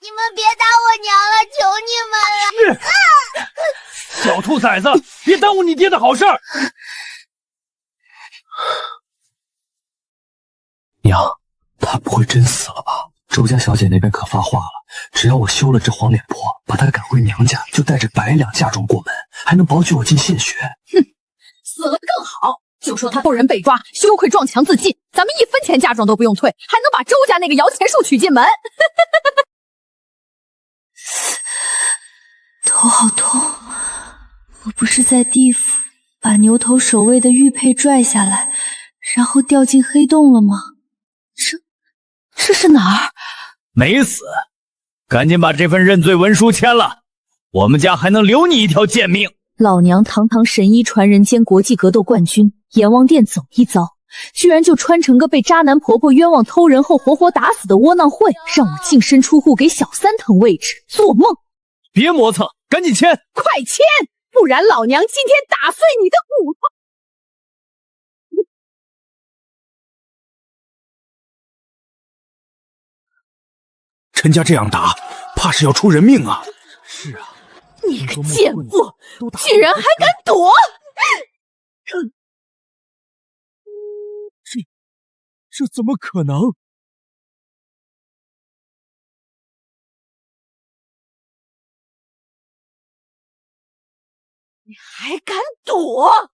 你们别打我娘了，求你们了！小兔崽子，别耽误你爹的好事儿！娘，他不会真死了吧？周家小姐那边可发话了，只要我休了这黄脸婆，把她赶回娘家，就带着100两嫁妆过门，还能保举我进献学。哼，死了更好。就说他偷人被抓，羞愧撞墙自尽，咱们1分钱嫁妆都不用退，还能把周家那个摇钱树娶进门。头好痛，我不是在地府把牛头守卫的玉佩拽下来，然后掉进黑洞了吗？这是哪儿？没死，赶紧把这份认罪文书签了，我们家还能留你一条贱命。老娘堂堂神医传人间国际格斗冠军，阎王殿走一遭，居然就穿成个被渣男婆婆冤枉偷人后活活打死的窝囊废，让我净身出户给小三腾位置，做梦！别磨蹭，赶紧签！快签，不然老娘今天打碎你的骨头！陈家这样打，怕是要出人命啊！是啊，你个贱妇，居然还敢躲！这怎么可能？你还敢躲？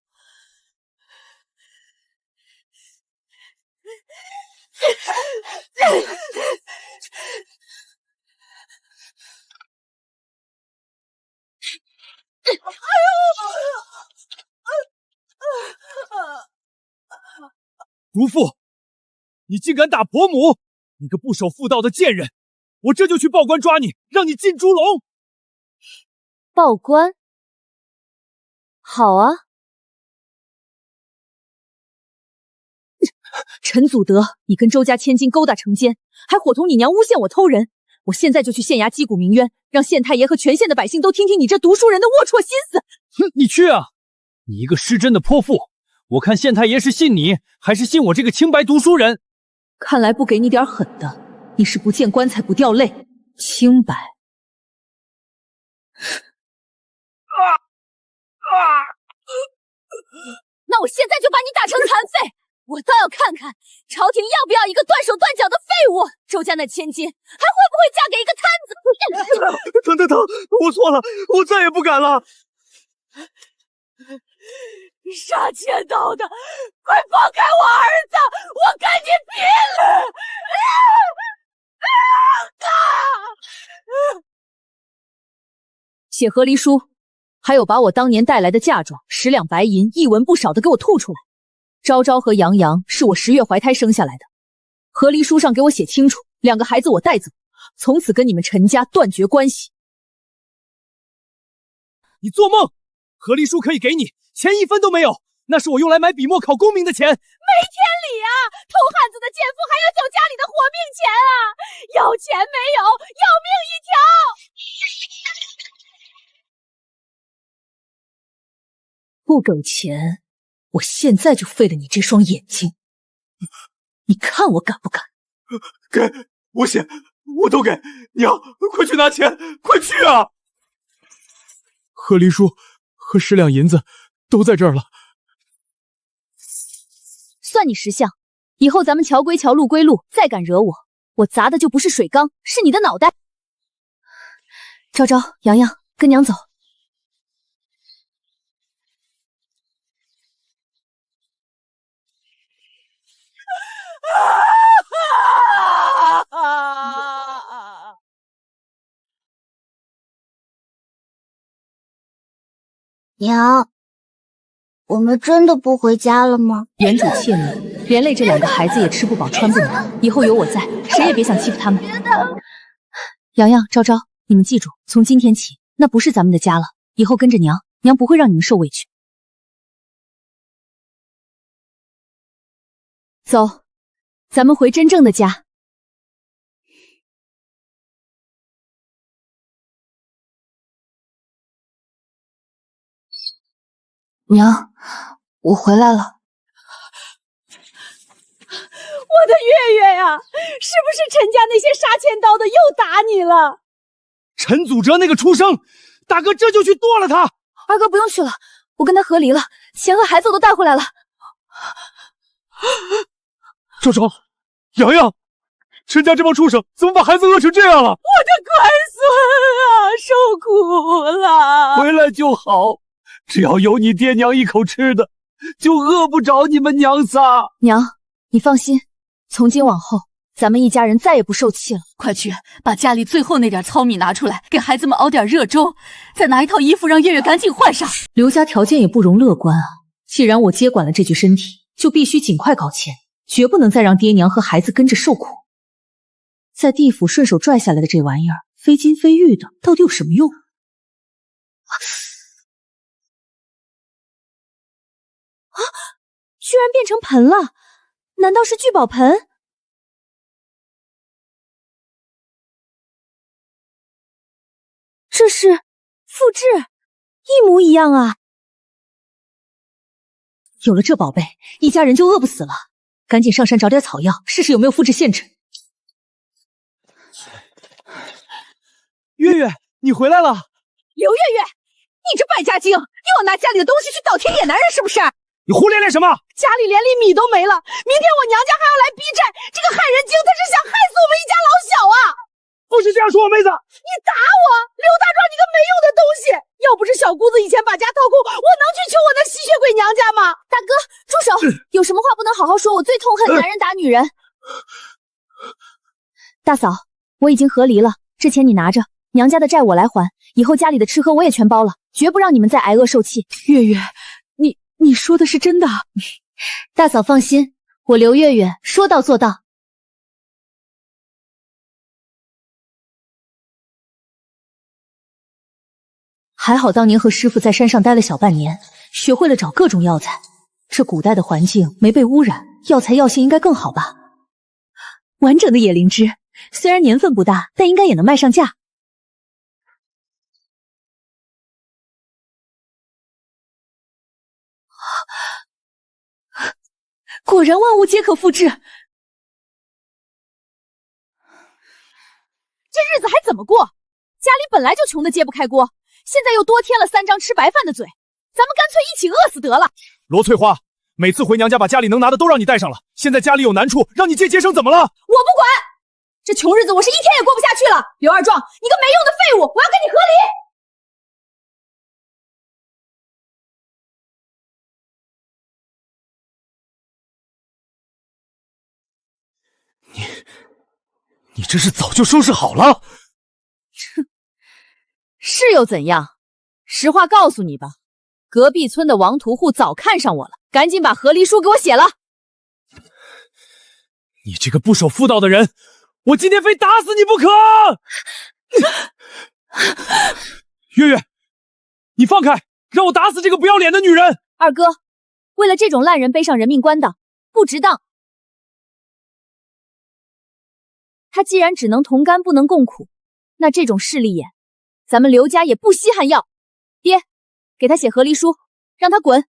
毒妇，你竟敢打婆母！你个不守妇道的贱人！我这就去报官抓你，让你进猪笼！报官？好啊。陈祖德，你跟周家千金勾搭成奸，还伙同你娘诬陷我偷人，我现在就去县衙击鼓鸣冤，让县太爷和全县的百姓都听听你这读书人的龌龊心思。哼，你去啊！你一个失贞的泼妇，我看县太爷是信你，还是信我这个清白读书人？看来不给你点狠的，你是不见棺材不掉泪。清白。那我现在就把你打成残废！我倒要看看朝廷要不要一个断手断脚的废物！周家那千金还会不会嫁给一个摊子？疼！我错了，我再也不敢了！杀千刀的，快放开我儿子！我跟你拼了！写和离书，还有把我当年带来的嫁妆10两白银，一文不少的给我吐出来。昭昭和杨洋是我10月怀胎生下来的，和离书上给我写清楚，2个孩子我带走，从此跟你们陈家断绝关系。你做梦！和离书可以给你，钱1分都没有，那是我用来买笔墨考功名的钱。没天理啊！偷汉子的贱妇还要交家里的活命钱啊！要钱没有，要命一条！不给钱，我现在就废了你这双眼睛！你看我敢不敢？给，我写，我都给。娘，快去拿钱，快去啊！和离书和10两银子都在这儿了。算你识相，以后咱们桥归桥，路归路，再敢惹我，我砸的就不是水缸，是你的脑袋！昭昭、洋洋，跟娘走。娘，我们真的不回家了吗？原主怯懦，连累这2个孩子也吃不饱穿不暖，以后有我在，谁也别想欺负他们。洋洋、昭昭，你们记住，从今天起，那不是咱们的家了，以后跟着娘，娘不会让你们受委屈。走，咱们回真正的家。娘，我回来了。我的月月呀，是不是陈家那些杀千刀的又打你了？陈祖哲那个畜生，大哥这就去剁了他。二哥不用去了，我跟他和离了，钱和孩子我都带回来了。周周，洋洋，陈家这帮畜生怎么把孩子饿成这样了？我的乖孙啊，受苦了。回来就好，只要有你爹娘一口吃的，就饿不着你们娘仨。娘，你放心，从今往后，咱们一家人再也不受气了。快去把家里最后那点糙米拿出来，给孩子们熬点热粥，再拿一套衣服让月月赶紧换上。刘家条件也不容乐观啊，既然我接管了这具身体，就必须尽快搞钱，绝不能再让爹娘和孩子跟着受苦。在地府顺手拽下来的这玩意儿，非金非玉的，到底有什么用？啊！居然变成盆了，难道是聚宝盆？这是复制，一模一样啊！有了这宝贝，一家人就饿不死了。赶紧上山找点草药，试试有没有复制限制。月月，你回来了！刘月月，你这败家精，又要拿家里的东西去倒贴野男人是不是？你胡咧咧什么？家里连粒米都没了，明天我娘家还要来逼债，这个害人精他是想害死我们一家老小啊！不许这样说我妹子！你打我，刘大壮，你个没用的东西！要不是小姑子以前把家掏空，我能去求我那吸血鬼娘家吗？大哥，住手！有什么话不能好好说？我最痛恨男人打女人。大嫂，我已经和离了，这钱你拿着，娘家的债我来还，以后家里的吃喝我也全包了，绝不让你们再挨饿受气。月月，你说的是真的？大嫂放心，我刘月月说到做到。还好当年和师傅在山上待了小半年，学会了找各种药材。这古代的环境没被污染，药材药性应该更好吧？完整的野灵芝，虽然年份不大，但应该也能卖上价。果然万物皆可复制。这日子还怎么过？家里本来就穷得揭不开锅，现在又多添了3张吃白饭的嘴，咱们干脆一起饿死得了。罗翠花，每次回娘家把家里能拿的都让你带上了，现在家里有难处，让你借节省怎么了？我不管，这穷日子我是一天也过不下去了。刘二壮，你个没用的废物，我要跟你和离。你这是早就收拾好了？是又怎样？实话告诉你吧，隔壁村的王屠户早看上我了，赶紧把和离书给我写了。你这个不守妇道的人，我今天非打死你不可！月月，你放开，让我打死这个不要脸的女人！二哥，为了这种烂人背上人命关的，不值当。他既然只能同甘不能共苦，那这种势利眼，咱们刘家也不稀罕要。爹，给他写和离书，让他滚。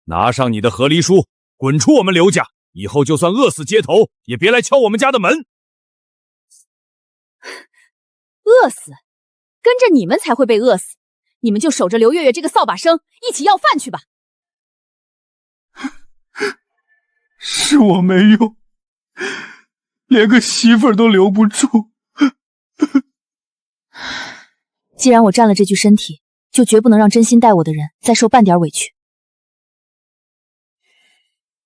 拿上你的和离书，滚出我们刘家！以后就算饿死街头，也别来敲我们家的门。饿死？跟着你们才会被饿死。你们就守着刘月月这个扫把生，一起要饭去吧。是我没用，连个媳妇儿都留不住。既然我占了这具身体，就绝不能让真心待我的人再受半点委屈。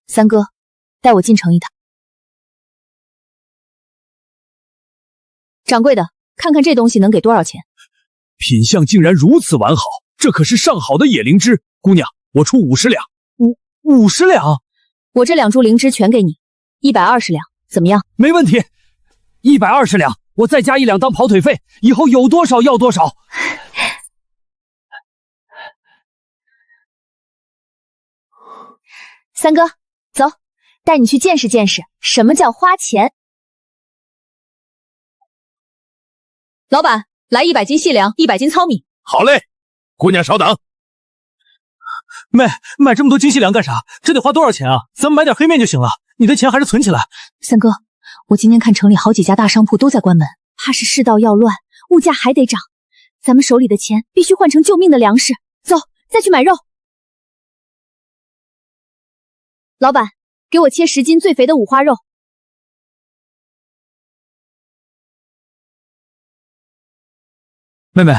三哥，带我进城一趟。掌柜的，看看这东西能给多少钱？品相竟然如此完好，这可是上好的野灵芝。姑娘，我出50两。50两？我这2株灵芝全给你，120两，怎么样？没问题，120两，我再加1两当跑腿费，以后有多少要多少。三哥，走，带你去见识见识什么叫花钱。老板，来100斤细粮，100斤糙米。好嘞，姑娘稍等。妹，买这么多精细粮干啥？这得花多少钱啊？咱们买点黑面就行了。你的钱还是存起来。三哥，我今天看城里好几家大商铺都在关门，怕是世道要乱，物价还得涨。咱们手里的钱必须换成救命的粮食。走，再去买肉。老板，给我切10斤最肥的五花肉。妹妹，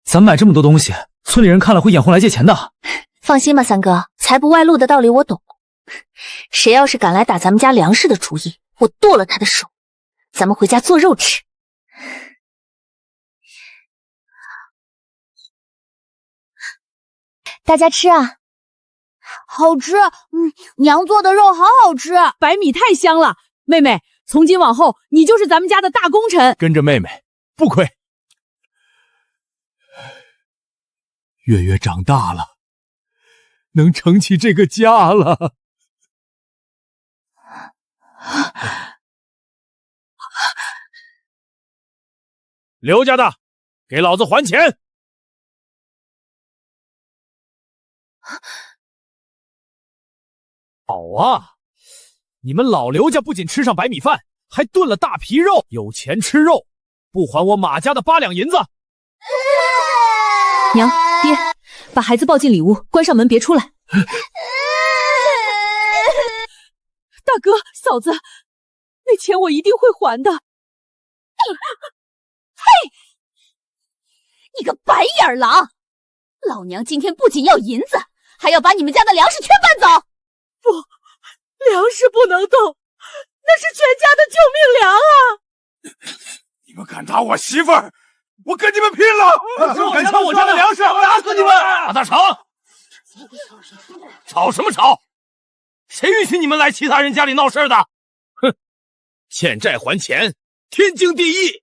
咱买这么多东西，村里人看了会眼红来借钱的。放心吧，三哥，财不外露的道理我懂。谁要是敢来打咱们家粮食的主意，我剁了他的手。咱们回家做肉吃。大家吃啊，好吃。娘做的肉好好吃，白米太香了。妹妹，从今往后你就是咱们家的大功臣。跟着妹妹不亏。月月长大了，能撑起这个家了。刘家的，给老子还钱！好啊，你们老刘家不仅吃上白米饭，还炖了大皮肉，有钱吃肉，不还我马家的8两银子！娘爹，把孩子抱进里屋，关上门别出来。大哥嫂子，那钱我一定会还的。嘿，你个白眼狼！老娘今天不仅要银子，还要把你们家的粮食全搬走！不，粮食不能动，那是全家的救命粮啊！你们敢打我媳妇儿，我跟你们拼了！敢抢我家的粮食，打死你们！马大成，吵什么吵？谁允许你们来其他人家里闹事的？哼，欠债还钱，天经地义。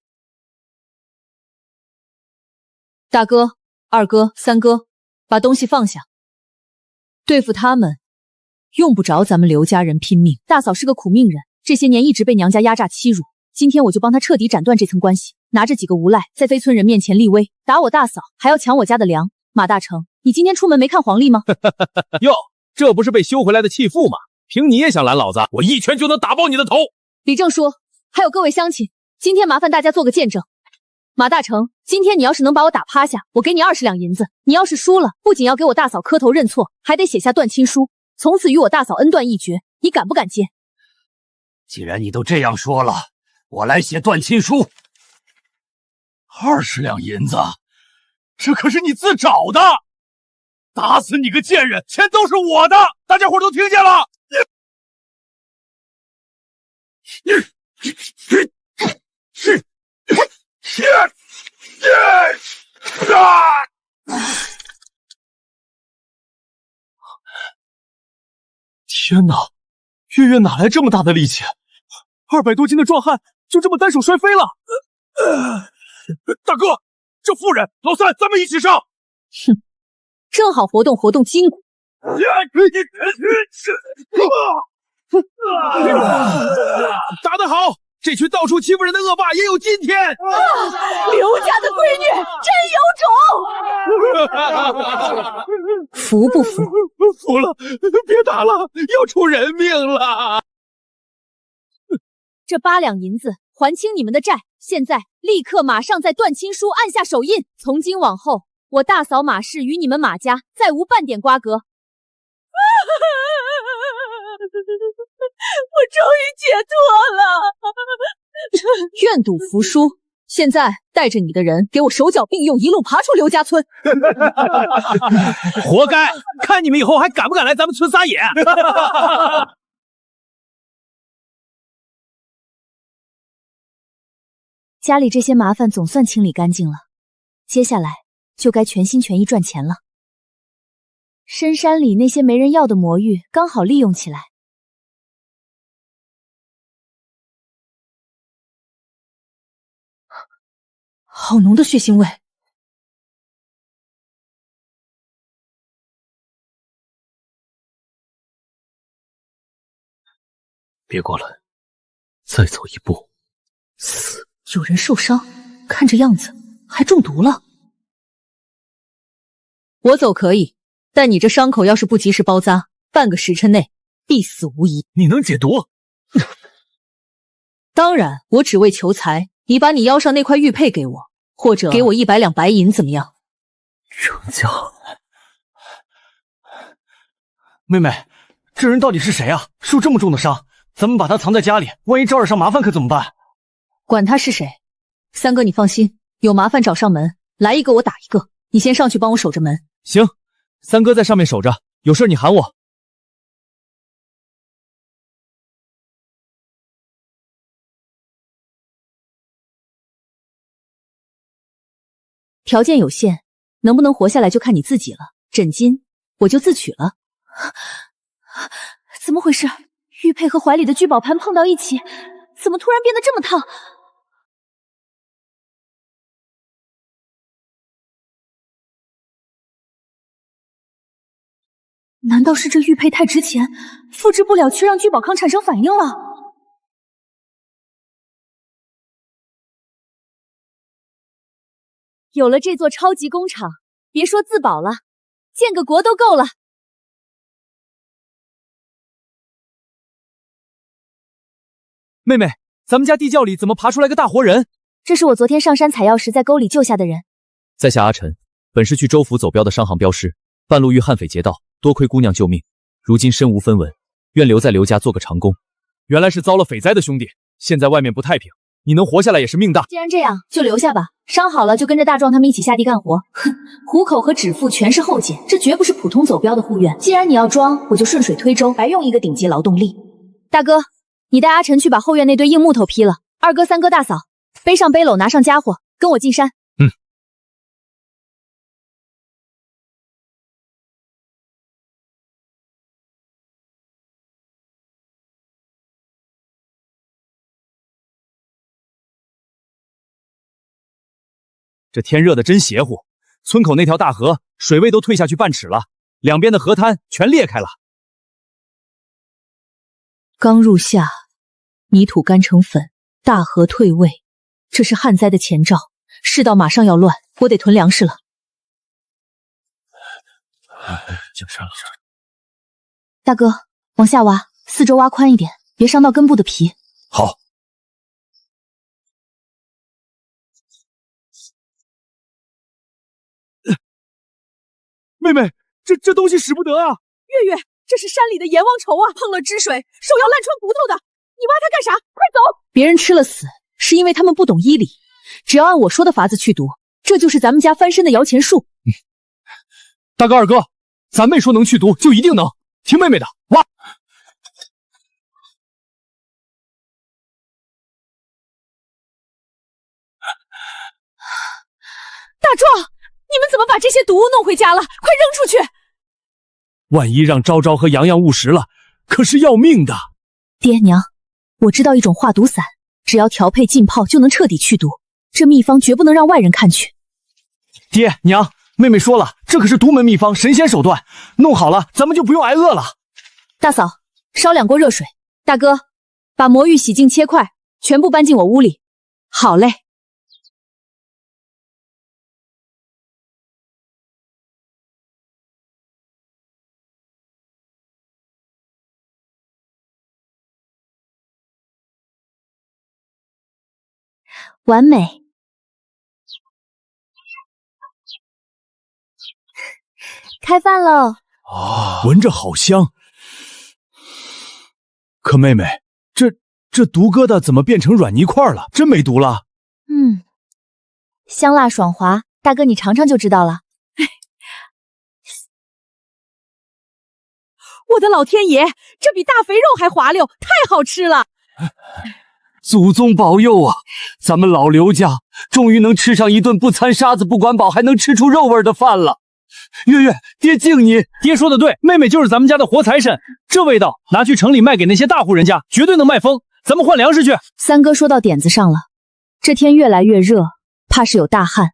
大哥、二哥、三哥，把东西放下。对付他们，用不着咱们刘家人拼命。大嫂是个苦命人，这些年一直被娘家压榨欺辱，今天我就帮她彻底斩断这层关系，拿着几个无赖在非村人面前立威，打我大嫂，还要抢我家的粮。马大成，你今天出门没看黄历吗？哟，这不是被休回来的弃妇吗？凭你也想拦老子，我一拳就能打爆你的头！李正说，还有各位乡亲，今天麻烦大家做个见证。马大成，今天你要是能把我打趴下，我给你20两银子；你要是输了，不仅要给我大嫂磕头认错，还得写下断亲书，从此与我大嫂恩断义绝。你敢不敢接？既然你都这样说了，我来写断亲书。20两银子，这可是你自找的！打死你个贱人，钱都是我的！大家伙都听见了！天哪，月月哪来这么大的力气？200多斤的壮汉就这么单手摔飞了。大哥，这妇人，老三，咱们一起上。哼，正好活动活动筋骨。打得好！这群到处欺负人的恶霸也有今天。刘家的闺女真有种！服不服？服了，别打了，要出人命了。这8两银子还清你们的债，现在立刻马上在断亲书按下手印。从今往后，我大嫂马氏与你们马家再无半点瓜葛。我终于解脱了！愿赌服输。现在带着你的人给我手脚并用，一路爬出刘家村。活该！看你们以后还敢不敢来咱们村撒野！家里这些麻烦总算清理干净了，接下来就该全心全意赚钱了。深山里那些没人要的魔芋刚好利用起来。好浓的血腥味！别过来，再走一步，死！有人受伤，看这样子还中毒了。我走可以，但你这伤口要是不及时包扎，半个时辰内必死无疑。你能解毒？当然，我只为求财。你把你腰上那块玉佩给我，或者给我100两白银，怎么样？成交。妹妹，这人到底是谁啊？受这么重的伤，咱们把他藏在家里，万一招惹上麻烦可怎么办？管他是谁，三哥你放心，有麻烦找上门，来一个我打一个。你先上去帮我守着门。行，三哥在上面守着，有事你喊我。条件有限，能不能活下来就看你自己了。枕巾我就自取了。怎么回事？玉佩和怀里的聚宝盘碰到一起，怎么突然变得这么烫？难道是这玉佩太值钱，复制不了，却让聚宝康产生反应了？有了这座超级工厂，别说自保了，建个国都够了。妹妹，咱们家地窖里怎么爬出来个大活人？这是我昨天上山采药时在沟里救下的人。在下阿晨，本是去州府走镖的商行镖师，半路遇悍匪劫道，多亏姑娘救命，如今身无分文，愿留在刘家做个长工。原来是遭了匪灾的兄弟，现在外面不太平，你能活下来也是命大。既然这样，就留下吧。伤好了就跟着大壮他们一起下地干活。哼，虎口和指腹全是后劲，这绝不是普通走镖的护院。既然你要装，我就顺水推舟，白用一个顶级劳动力。大哥，你带阿晨去把后院那堆硬木头劈了。二哥、三哥、大嫂，背上背篓，拿上家伙，跟我进山。这天热的真邪乎，村口那条大河水位都退下去半尺了，两边的河滩全裂开了。刚入夏，泥土干成粉，大河退位，这是旱灾的前兆，世道马上要乱，我得囤粮食了。就上了。大哥，往下挖，四周挖宽一点，别伤到根部的皮。好。妹妹，这东西使不得啊！月月，这是山里的阎王稠啊，碰了汁水，手要烂穿骨头的。你挖它干啥？快走！别人吃了死，是因为他们不懂医理。只要按我说的法子去毒，这就是咱们家翻身的摇钱树。大哥、二哥，咱妹说能去毒，就一定能。听妹妹的，挖！大壮，你们怎么把这些毒物弄回家了？快扔出去！万一让昭昭和洋洋误食了，可是要命的。爹娘，我知道一种化毒散，只要调配浸泡就能彻底去毒。这秘方绝不能让外人看去。爹娘，妹妹说了，这可是独门秘方，神仙手段，弄好了咱们就不用挨饿了。大嫂，烧2锅热水。大哥，把魔芋洗净切块，全部搬进我屋里。好嘞。完美。开饭喽！闻着好香。可妹妹，这毒疙瘩怎么变成软泥块了？真没毒了？香辣爽滑，大哥你尝尝就知道了。我的老天爷，这比大肥肉还滑溜，太好吃了！祖宗保佑啊！咱们老刘家终于能吃上一顿不掺沙子、不管饱，还能吃出肉味的饭了。月月，爹敬你。爹说的对，妹妹就是咱们家的活财神。这味道拿去城里卖给那些大户人家，绝对能卖疯。咱们换粮食去。三哥说到点子上了，这天越来越热，怕是有大旱。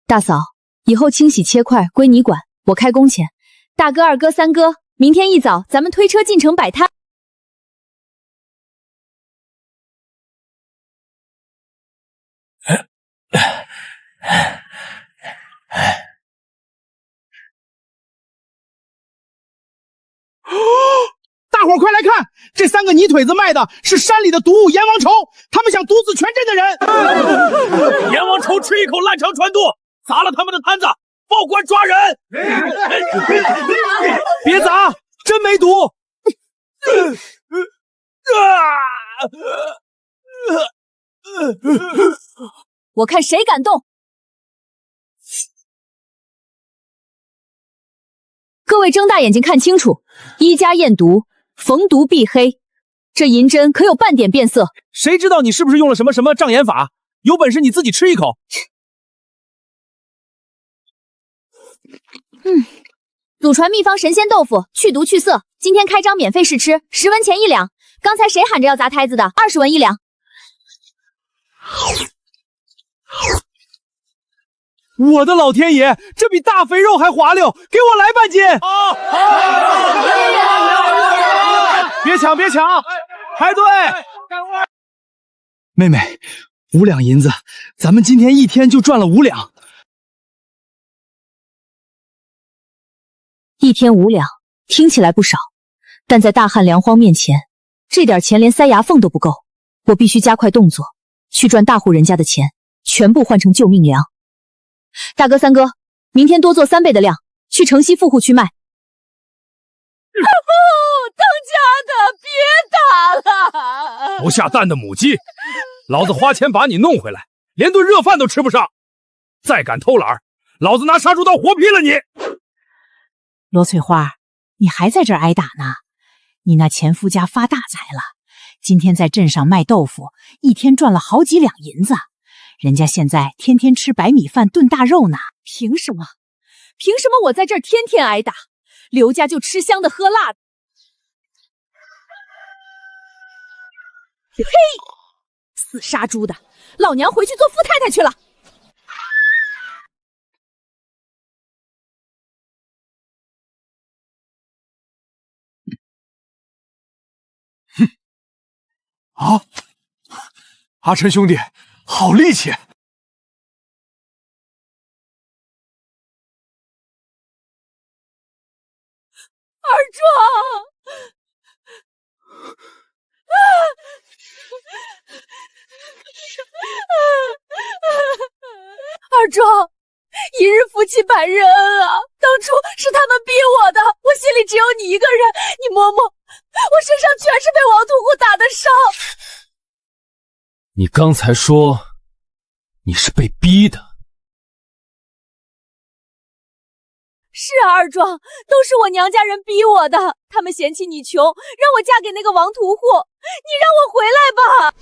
大嫂，以后清洗切块归你管，我开工钱。大哥、二哥、三哥，明天一早咱们推车进城摆摊。大伙伙快来看，这3个泥腿子卖的是山里的毒物阎王愁，他们想毒死全镇的人。阎王愁吃一口烂肠传毒，砸了他们的摊子，报官抓人。别砸，真没毒。我看谁敢动！各位睁大眼睛看清楚，医家验毒，逢毒必黑。这银针可有半点变色？谁知道你是不是用了什么障眼法？有本事你自己吃一口。祖传秘方神仙豆腐，去毒去色，今天开张免费试吃，10文钱1两。刚才谁喊着要砸胎子的？20文1两。我的老天爷，这比大肥肉还滑溜，给我来半斤！别抢，别抢，排队！妹妹，5两银子，咱们今天一天就赚了5两。一天5两，听起来不少，但在大汉粮荒面前，这点钱连塞牙缝都不够。我必须加快动作，去赚大户人家的钱，全部换成救命粮。大哥、三哥，明天多做3倍的量，去城西富户区卖。当家的，别打了！不下蛋的母鸡，老子花钱把你弄回来，连顿热饭都吃不上。再敢偷懒，老子拿杀猪刀活劈了你！罗翠花，你还在这儿挨打呢？你那前夫家发大财了，今天在镇上卖豆腐，一天赚了好几两银子。人家现在天天吃白米饭炖大肉呢。凭什么？凭什么我在这儿天天挨打？刘家就吃香的喝辣的。嘿，死杀猪的，老娘回去做富太太去了。阿琛兄弟，好力气！二壮，二壮，一日夫妻百日恩啊！当初是他们逼我的，我心里只有你一个人。你摸摸，我身上全是被王屠户打的伤。你刚才说你是被逼的。是啊，二壮，都是我娘家人逼我的。他们嫌弃你穷，让我嫁给那个王屠户。你让我回来吧。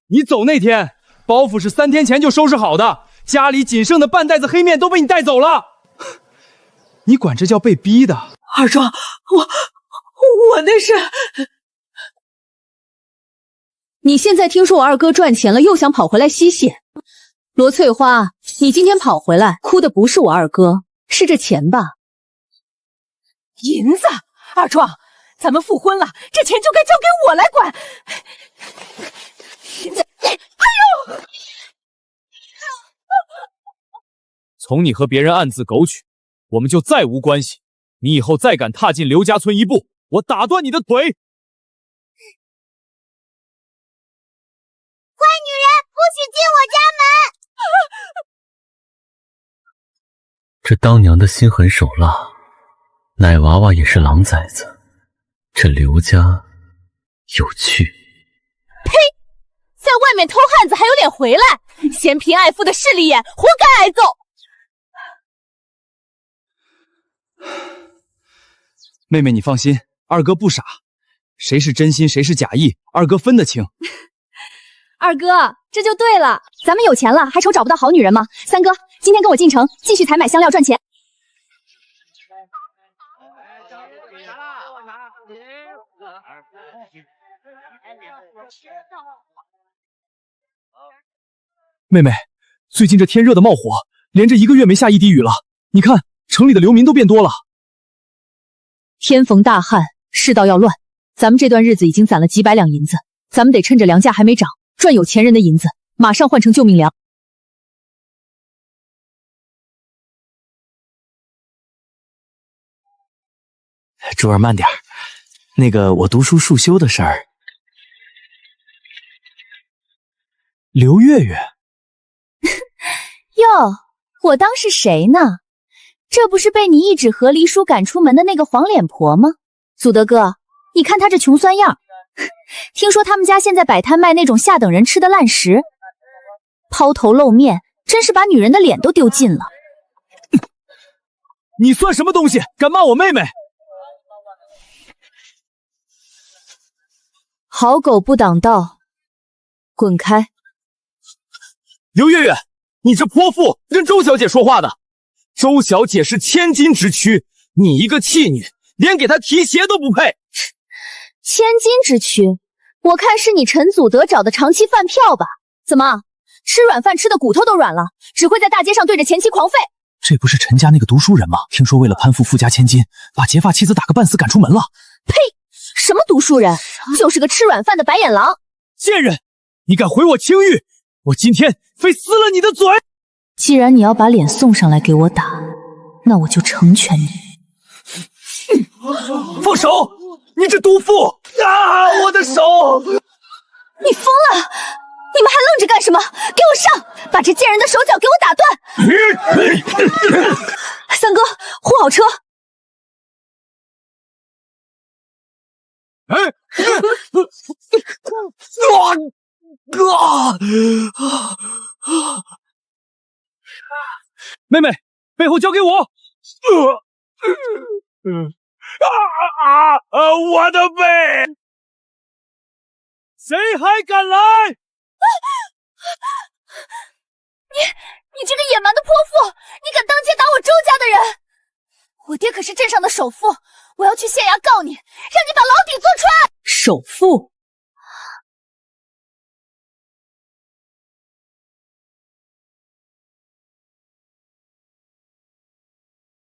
你走那天，包袱是3天前就收拾好的，家里仅剩的半袋子黑面都被你带走了。你管这叫被逼的？二壮，我那是……你现在听说我二哥赚钱了，又想跑回来吸血。罗翠花，你今天跑回来，哭的不是我二哥，是这钱吧？银子，二壮，咱们复婚了，这钱就该交给我来管。银子，哎呦！从你和别人暗自苟取，我们就再无关系。你以后再敢踏进刘家村一步，我打断你的腿！坏女人，不许进我家门！这当娘的心狠手辣，奶娃娃也是狼崽子，这刘家有趣。呸！在外面偷汉子还有脸回来？嫌贫爱富的势利眼，活该挨揍！妹妹，你放心，二哥不傻，谁是真心，谁是假意，二哥分得清。二哥，这就对了，咱们有钱了，还愁找不到好女人吗？三哥，今天跟我进城，继续采买香料赚钱。妹妹，最近这天热的冒火，连着1个月没下一滴雨了。你看，城里的流民都变多了。天逢大旱，世道要乱，咱们这段日子已经攒了几百两银子，咱们得趁着粮价还没涨，赚有钱人的银子，马上换成救命粮。珠儿慢点，那个我读书束修的事儿。刘月月。哟，我当是谁呢？这不是被你一纸和离书赶出门的那个黄脸婆吗？祖德哥，你看她这穷酸样，听说他们家现在摆摊卖那种下等人吃的烂食，抛头露面，真是把女人的脸都丢尽了。你算什么东西，敢骂我妹妹？好狗不挡道，滚开！刘月月，你这泼妇跟周小姐说话的。周小姐是千金之躯，你一个弃女，连给她提鞋都不配。千金之躯，我看是你陈祖德找的长期饭票吧？怎么，吃软饭吃的骨头都软了，只会在大街上对着前妻狂吠？这不是陈家那个读书人吗？听说为了攀附富家千金，把结发妻子打个半死赶出门了。呸！什么读书人，就是个吃软饭的白眼狼！贱人，你敢毁我清誉，我今天非撕了你的嘴！既然你要把脸送上来给我打，那我就成全你。放手！你这毒妇！啊，我的手！你疯了！你们还愣着干什么？给我上！把这贱人的手脚给我打断！三哥，护好车！妹妹，背后交给我！我的背！谁还敢来？你这个野蛮的泼妇，你敢当街打我周家的人！我爹可是镇上的首富，我要去县衙告你，让你把牢底坐穿！首富？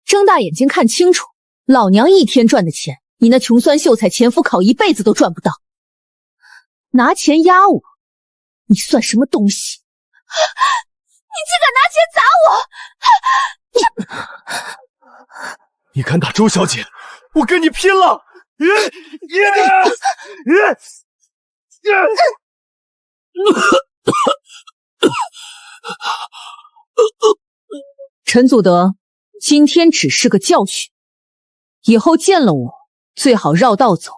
睁大眼睛看清楚，老娘一天赚的钱，你那穷酸秀才前夫考一辈子都赚不到。拿钱压我，你算什么东西？你竟敢拿钱砸我！你敢打周小姐，我跟你拼了！陈祖德，今天只是个教训，以后见了我最好绕道走，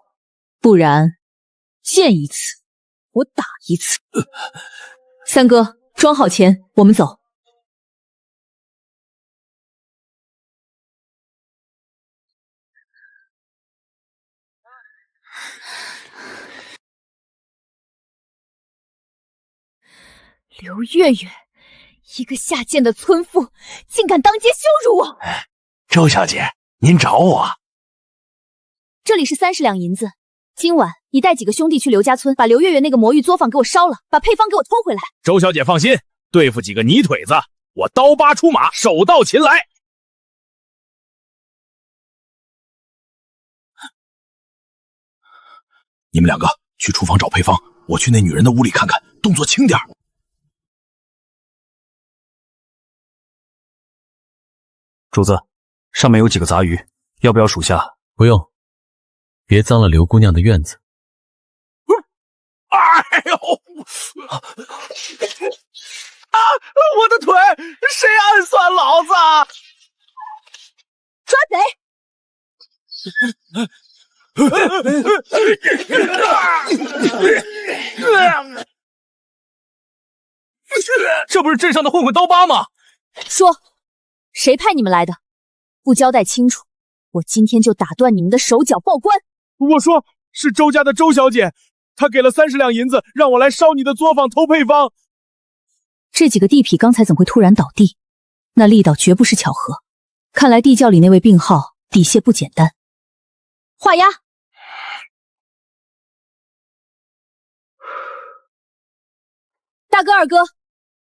不然见一次我打一次。三哥，装好钱，我们走。刘月月，一个下贱的村妇，竟敢当街羞辱我！周小姐，您找我？这里是30两银子，今晚你带几个兄弟去刘家村，把刘月月那个魔芋作坊给我烧了，把配方给我偷回来。周小姐放心，对付几个泥腿子，我刀疤出马，手到擒来。你们两个去厨房找配方，我去那女人的屋里看看，动作轻点。主子，上面有几个杂鱼，要不要数下？不用，别脏了刘姑娘的院子。哎呦！我的腿！谁暗算老子？抓贼！这不是镇上的混混刀疤吗？说，谁派你们来的？不交代清楚，我今天就打断你们的手脚，报官！我说是周家的周小姐，她给了30两银子，让我来烧你的作坊偷配方。这几个地痞刚才怎会突然倒地？那力道绝不是巧合，看来地窖里那位病号底蟹不简单。画押。大哥二哥，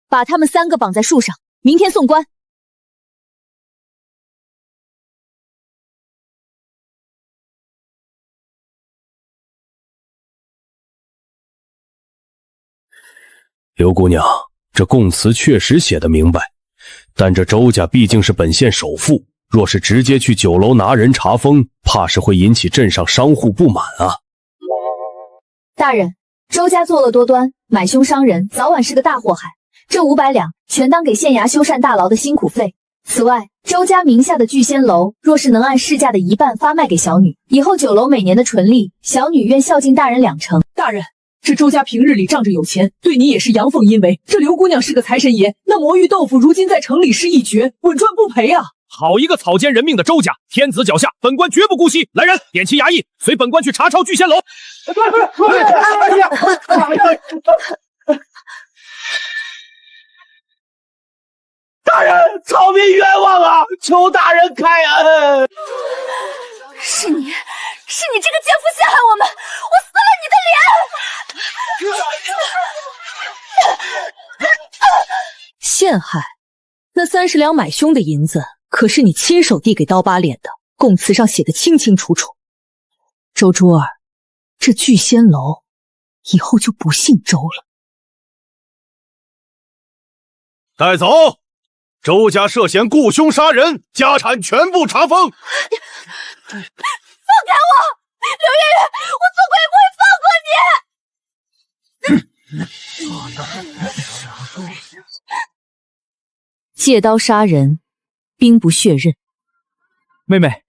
把他们3个绑在树上，明天送官。刘姑娘，这供词确实写得明白，但这周家毕竟是本县首富，若是直接去酒楼拿人查封，怕是会引起镇上商户不满啊。大人，周家作恶多端，买凶伤人，早晚是个大祸害。这500两全当给县衙修缮大牢的辛苦费。此外，周家名下的聚仙楼，若是能按市价的1半发卖给小女，以后酒楼每年的纯利，小女愿孝敬大人2成。大人，这周家平日里仗着有钱，对你也是阳奉阴违。这刘姑娘是个财神爷，那魔芋豆腐如今在城里是一绝，稳赚不赔啊！好一个草菅人命的周家，天子脚下，本官绝不姑息。来人，点齐衙役，随本官去查抄聚仙楼。大人，草民冤枉啊！求大人开恩！是你这个奸夫陷害我们，我撕了你的脸！陷害？那30两买凶的银子，可是你亲手递给刀疤脸的，供词上写的清清楚楚。周珠儿，这聚仙楼以后就不姓周了。带走！周家涉嫌雇凶杀人，家产全部查封。放开我，刘月月，我做鬼也不会放过你。借刀杀人，兵不血刃。妹妹，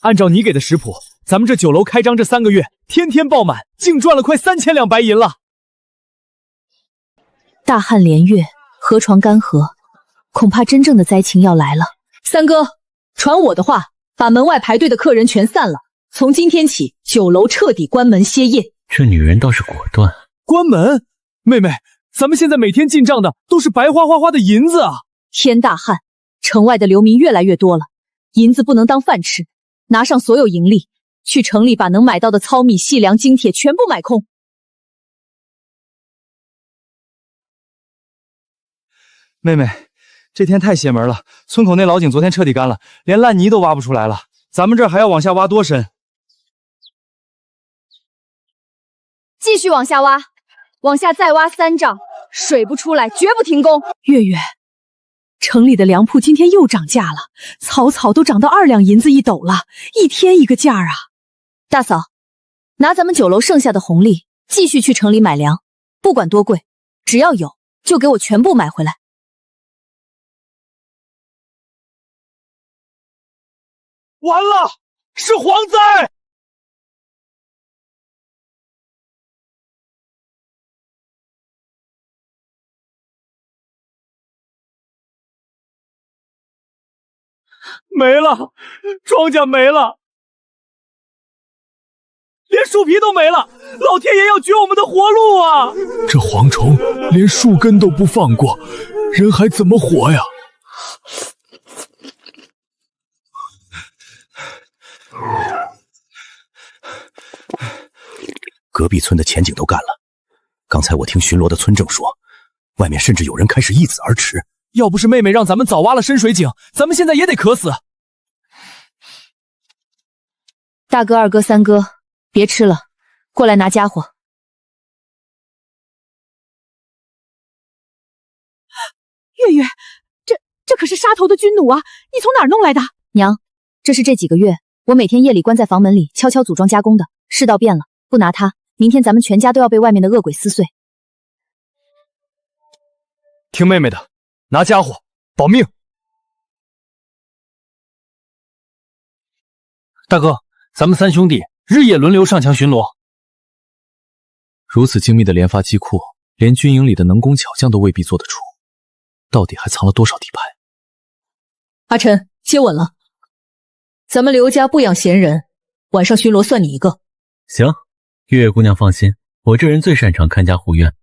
按照你给的食谱，咱们这酒楼开张这3个月，天天爆满，竟赚了快3000两白银了。大旱连月，河床干涸，恐怕真正的灾情要来了。三哥，传我的话，把门外排队的客人全散了。从今天起，酒楼彻底关门歇业。这女人倒是果断。关门？妹妹，咱们现在每天进账的都是白花花的银子啊！天大旱，城外的流民越来越多了，银子不能当饭吃，拿上所有盈利，去城里把能买到的糙米、细粮、精铁全部买空。妹妹，这天太邪门了，村口那老井昨天彻底干了，连烂泥都挖不出来了，咱们这儿还要往下挖多深？继续往下挖，往下再挖3丈，水不出来绝不停工。月月，城里的粮铺今天又涨价了，草都涨到2两银子一斗了，一天一个价啊！大嫂，拿咱们酒楼剩下的红利，继续去城里买粮，不管多贵，只要有就给我全部买回来。完了，是蝗灾！没了，庄稼没了，连树皮都没了，老天爷要绝我们的活路啊！这蝗虫连树根都不放过，人还怎么活呀？隔壁村的前井都干了，刚才我听巡逻的村正说，外面甚至有人开始易子而驰。要不是妹妹让咱们早挖了深水井，咱们现在也得渴死。大哥、二哥、三哥，别吃了，过来拿家伙。月月，这可是杀头的军弩啊！你从哪儿弄来的？娘，这是这几个月我每天夜里关在房门里悄悄组装加工的。世道变了，不拿它，明天咱们全家都要被外面的恶鬼撕碎。听妹妹的，拿家伙，保命。大哥，咱们3兄弟日夜轮流上墙巡逻。如此精密的连发机库，连军营里的能工巧匠都未必做得出，到底还藏了多少底牌？阿晨，接稳了。咱们刘家不养闲人，晚上巡逻算你一个。行，月月姑娘放心，我这人最擅长看家护院。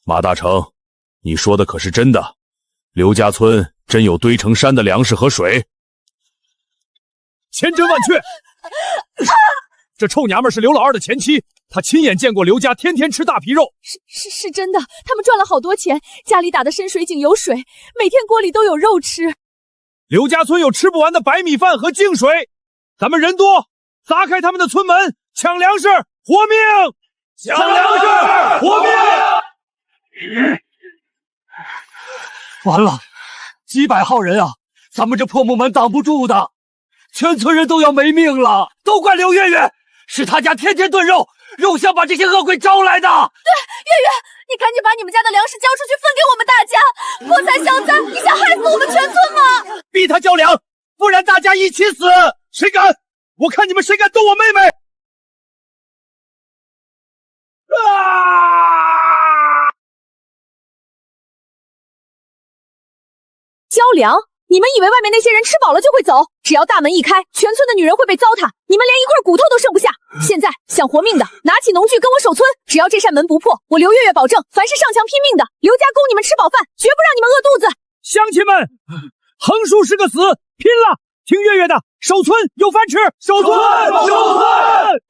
马大成，你说的可是真的？刘家村真有堆成山的粮食和水？千真万确。这臭娘们是刘老二的前妻，她亲眼见过刘家天天吃大皮肉。是真的，他们赚了好多钱，家里打的深水井有水，每天锅里都有肉吃。刘家村有吃不完的白米饭和净水，咱们人多，砸开他们的村门，抢粮食，活命！抢粮食，活命！完了，几百号人啊，咱们这破木门挡不住的，全村人都要没命了，都怪刘月月，是他家天天炖肉，肉香把这些恶鬼招来的。对，月月，你赶紧把你们家的粮食交出去，分给我们大家！破财消灾，你想害死我们全村吗？逼他交粮，不然大家一起死！谁敢？我看你们谁敢动我妹妹！交粮？你们以为外面那些人吃饱了就会走？只要大门一开，全村的女人会被糟蹋，你们连一块骨头都剩不下。现在想活命的，拿起农具跟我守村，只要这扇门不破，我刘月月保证，凡是上墙拼命的，刘家供你们吃饱饭，绝不让你们饿肚子。乡亲们，横竖是个死，拼了！听月月的，守村有饭吃，守村，守村！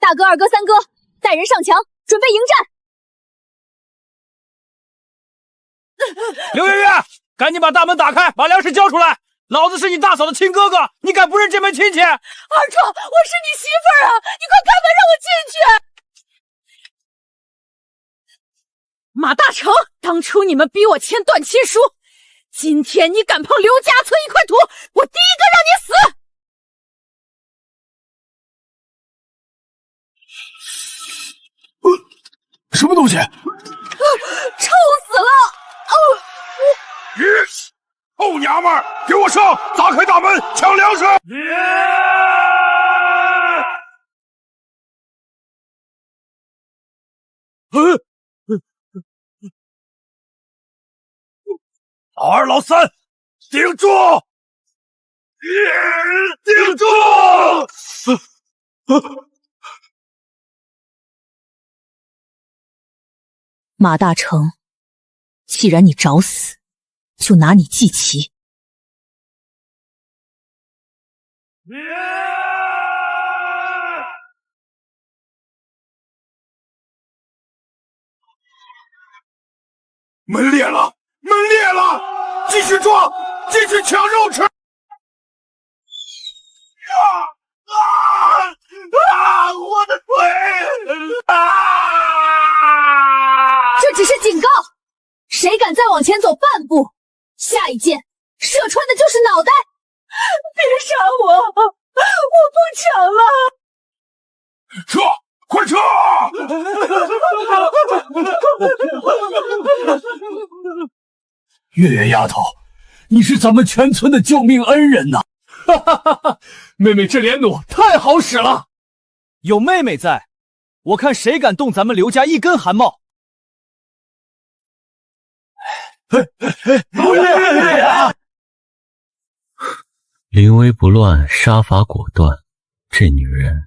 大哥、二哥、三哥，带人上墙，准备迎战。刘月月，赶紧把大门打开，把粮食交出来！老子是你大嫂的亲哥哥，你敢不认这门亲戚？二壮，我是你媳妇儿啊！你快开门让我进去！马大成，当初你们逼我签断亲书，今天你敢碰刘家村一块土，我第一个让你死！什么东西？臭死了！臭娘们儿，给我上！砸开大门，抢粮食！老二、老三，顶住！顶住！马大成，既然你找死，就拿你祭旗。门裂了，门裂了！继续撞，继续抢肉吃！我的腿！这只是警告，谁敢再往前走半步，下一箭射穿的就是脑袋！别杀我，我不抢了！撤！快撤！月月丫头，你是咱们全村的救命恩人呐！哈哈哈哈！妹妹这连弩太好使了，有妹妹在，我看谁敢动咱们刘家一根汗毛！临危不乱，杀伐果断，这女人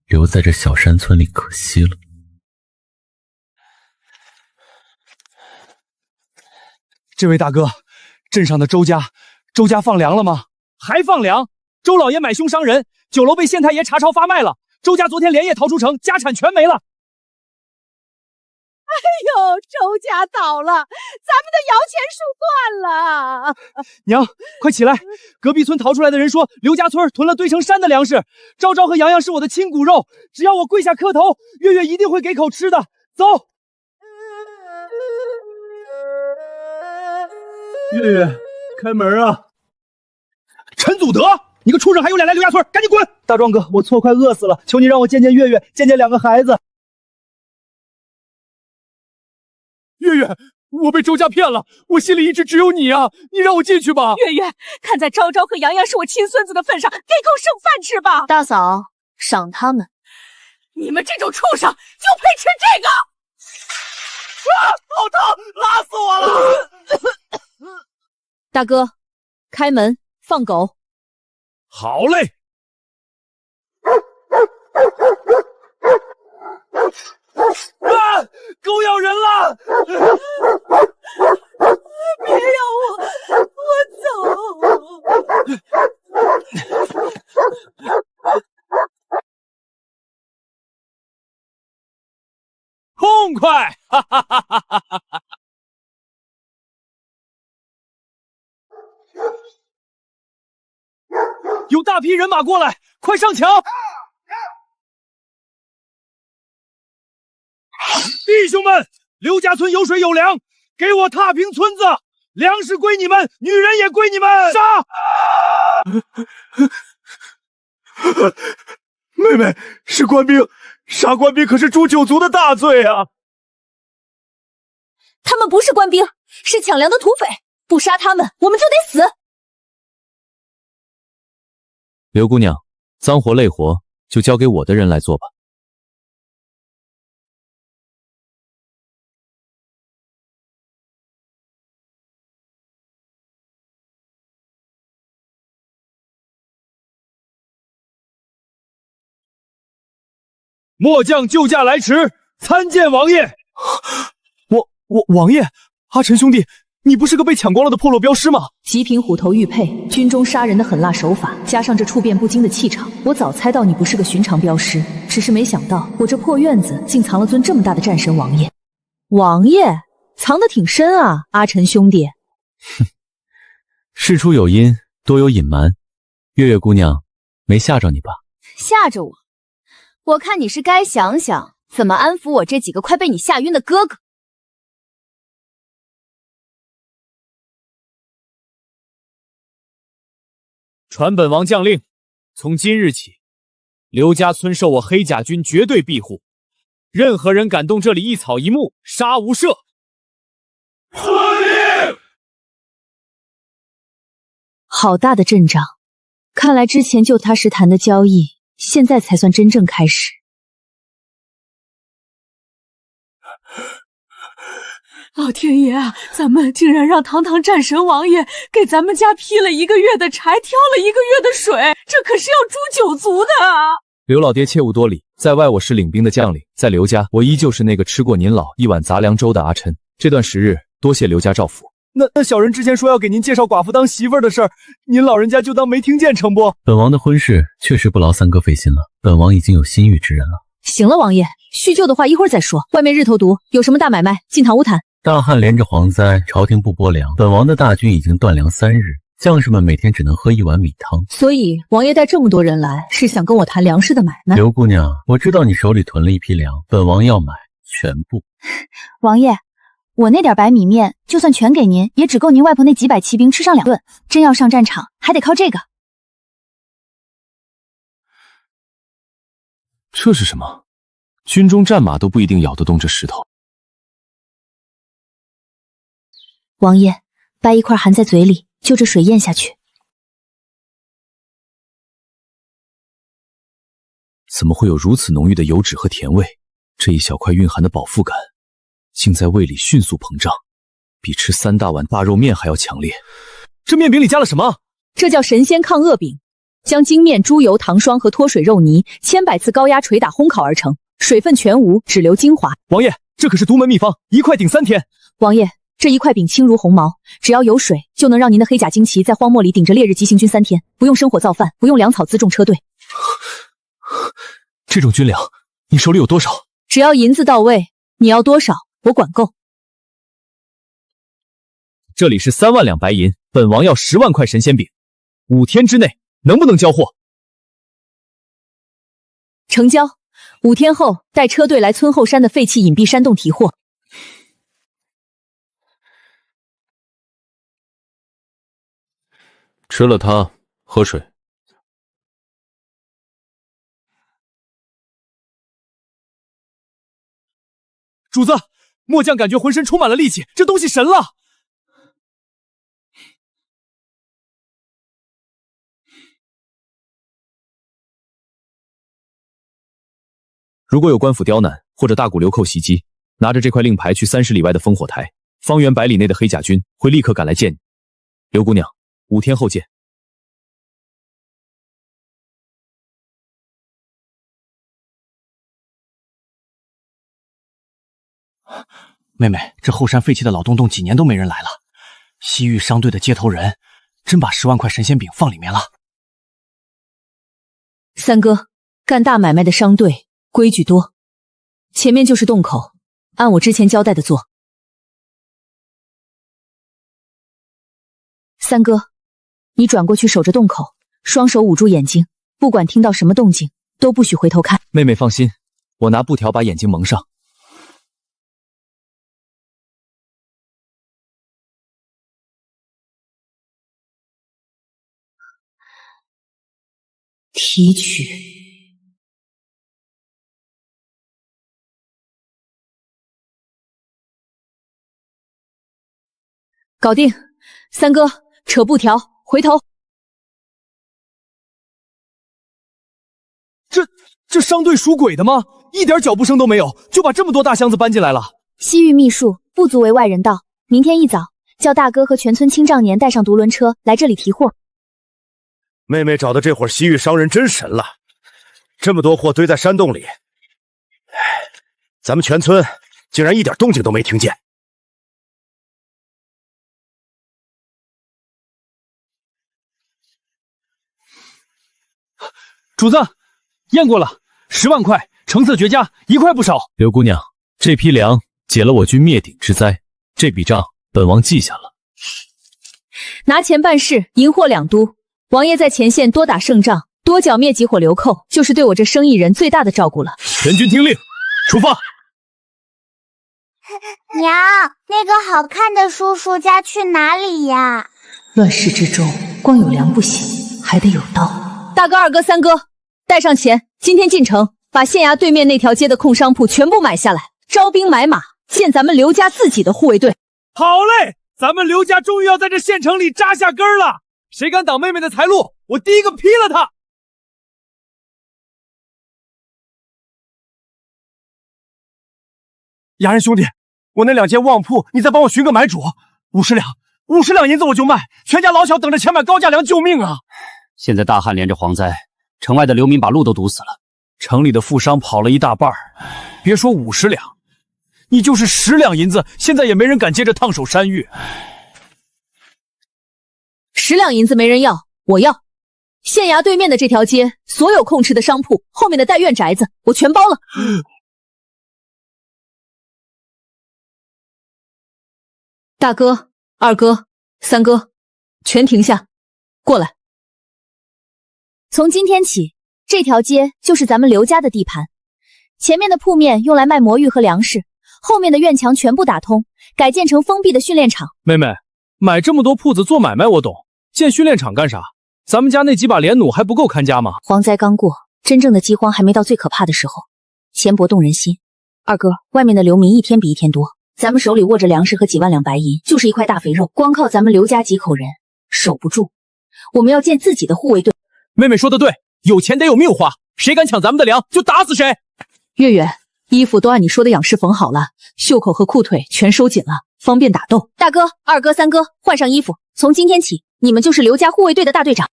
留在这小山村里可惜了。这位大哥，镇上的周家放粮了吗？还放粮？周老爷买凶伤人，酒楼被县太爷查抄发卖了。周家昨天连夜逃出城，家产全没了。哎呦，周家倒了，咱们的摇钱树断了。娘，快起来！隔壁村逃出来的人说，刘家村囤了堆成山的粮食。昭昭和洋洋是我的亲骨肉，只要我跪下磕头，月月一定会给口吃的。走。月月，开门啊！陈祖德，你个畜生，还有脸来刘家村，赶紧滚！大壮哥，我错，快饿死了，求你让我见见月月，见见两个孩子。月月，我被周家骗了，我心里一直只有你啊！你让我进去吧。月月，看在昭昭和洋洋是我亲孙子的份上，给口剩饭吃吧。大嫂，赏他们。你们这种畜生就配吃这个！好疼，拉死我了！大哥，开门放狗。好嘞。狗咬人了！别咬我，我走。痛快！哈哈哈哈哈哈！有大批人马过来，快上墙！弟兄们，刘家村有水有粮，给我踏平村子，粮食归你们，女人也归你们！杀！妹妹，是官兵，杀官兵可是诛九族的大罪啊！他们不是官兵，是抢粮的土匪，不杀他们，我们就得死。刘姑娘，脏活累活就交给我的人来做吧。末将救驾来迟，参见王爷。王爷，阿晨兄弟，你不是个被抢光了的破落镖师吗？极品虎头玉佩，军中杀人的狠辣手法，加上这处变不惊的气场，我早猜到你不是个寻常镖师，只是没想到我这破院子竟藏了尊这么大的战神王爷。王爷藏得挺深啊，阿晨兄弟。哼，事出有因，多有隐瞒。月月姑娘，没吓着你吧？吓着我？我看你是该想想怎么安抚我这几个快被你吓晕的哥哥。传本王将令，从今日起，刘家村受我黑甲军绝对庇护，任何人敢动这里一草一木，杀无赦。遵命。好大的阵仗，看来之前就他实谈的交易，现在才算真正开始。老天爷啊，咱们竟然让堂堂战神王爷给咱们家劈了1个月的柴，挑了1个月的水，这可是要诛九族的啊！刘老爹切勿多礼，在外我是领兵的将领，在刘家我依旧是那个吃过您老1碗杂粮粥的阿琛。这段时日多谢刘家照拂。那小人之前说要给您介绍寡妇当媳妇儿的事儿，您老人家就当没听见成不？本王的婚事确实不劳三哥费心了，本王已经有心欲之人了。行了，王爷，叙旧的话一会儿再说。外面日头毒，有什么大买卖，进堂屋谈。大旱连着蝗灾，朝廷不拨粮，本王的大军已经断粮3日，将士们每天只能喝1碗米汤。所以王爷带这么多人来，是想跟我谈粮食的买卖？刘姑娘，我知道你手里囤了一批粮，本王要买全部。王爷，我那点白米面，就算全给您，也只够您外婆那几百骑兵吃上2顿。真要上战场，还得靠这个。这是什么？军中战马都不一定咬得动这石头。王爷，掰一块含在嘴里，就着水咽下去。怎么会有如此浓郁的油脂和甜味？这一小块蕴含的饱腹感，竟在胃里迅速膨胀，比吃3大碗大肉面还要强烈。这面饼里加了什么？这叫神仙抗恶饼，将精面、猪油、糖霜和脱水肉泥千百次高压捶打烘烤而成，水分全无，只留精华。王爷，这可是独门秘方，1块顶3天。王爷，这1块饼轻如鸿毛，只要有水，就能让您的黑甲精骑在荒漠里顶着烈日急行军3天，不用生火造饭，不用粮草辎重车队。这种军粮，你手里有多少？只要银子到位，你要多少，我管够。这里是3万两白银，本王要10万块神仙饼，5天之内能不能交货？成交。5天后带车队来村后山的废弃隐蔽山洞提货。吃了它，喝水。主子，末将感觉浑身充满了力气，这东西神了！如果有官府刁难或者大股流寇袭击，拿着这块令牌去30里外的烽火台，方圆100里内的黑甲军会立刻赶来见你。刘姑娘，5天后见。妹妹，这后山废弃的老洞洞几年都没人来了，西域商队的接头人真把10万块神仙饼放里面了。三哥，干大买卖的商队规矩多，前面就是洞口，按我之前交代的做。三哥，你转过去守着洞口，双手捂住眼睛，不管听到什么动静，都不许回头看。妹妹放心，我拿布条把眼睛蒙上。提取。搞定，三哥，扯布条，回头。这商队属鬼的吗？一点脚步声都没有，就把这么多大箱子搬进来了。西域秘术不足为外人道，明天一早叫大哥和全村青壮年带上独轮车来这里提货。妹妹找的这伙西域商人真神了，这么多货堆在山洞里，咱们全村竟然一点动静都没听见。主子，验过了，10万块，成色绝佳，1块不少。刘姑娘，这批粮解了我军灭顶之灾，这笔账本王记下了。拿钱办事，银货2都。王爷在前线多打胜仗，多剿灭几伙流寇，就是对我这生意人最大的照顾了。全军听令，出发！娘，那个好看的叔叔家去哪里呀？乱世之中，光有粮不行，还得有刀。大哥、二哥、三哥，带上钱，今天进城，把县衙对面那条街的空商铺全部买下来，招兵买马，建咱们刘家自己的护卫队。好嘞，咱们刘家终于要在这县城里扎下根了。谁敢挡妹妹的财路，我第一个劈了他！衙人兄弟，我那2间旺铺，你再帮我寻个买主，50两银子我就卖，全家老小等着钱买高价粮救命啊！现在大旱连着蝗灾，城外的流民把路都堵死了，城里的富商跑了一大半，别说50两，你就是10两银子，现在也没人敢接着烫手山芋。10两银子没人要，我要。县衙对面的这条街，所有空置的商铺，后面的带院宅子，我全包了。大哥、二哥、三哥，全停下，过来。从今天起，这条街就是咱们刘家的地盘。前面的铺面用来卖魔芋和粮食，后面的院墙全部打通，改建成封闭的训练场。妹妹，买这么多铺子做买卖我懂，建训练场干啥？咱们家那几把连弩还不够看家吗？蝗灾刚过，真正的饥荒还没到最可怕的时候。钱帛动人心，二哥，外面的流民一天比一天多，咱们手里握着粮食和几万两白银，就是一块大肥肉，光靠咱们刘家几口人守不住。我们要建自己的护卫队。妹妹说的对，有钱得有命花，谁敢抢咱们的粮，就打死谁。月月，衣服都按你说的样式缝好了，袖口和裤腿全收紧了，方便打斗。大哥、二哥、三哥，换上衣服，从今天起，你们就是刘家护卫队的大队长。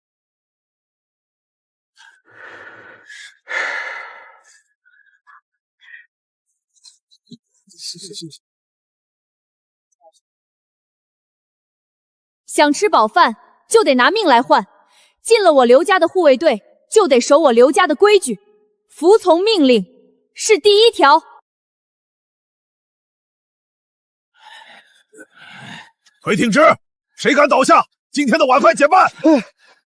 想吃饱饭就得拿命来换，进了我刘家的护卫队就得守我刘家的规矩，服从命令是第1条。回挺直，谁敢倒下，今天的晚饭减半。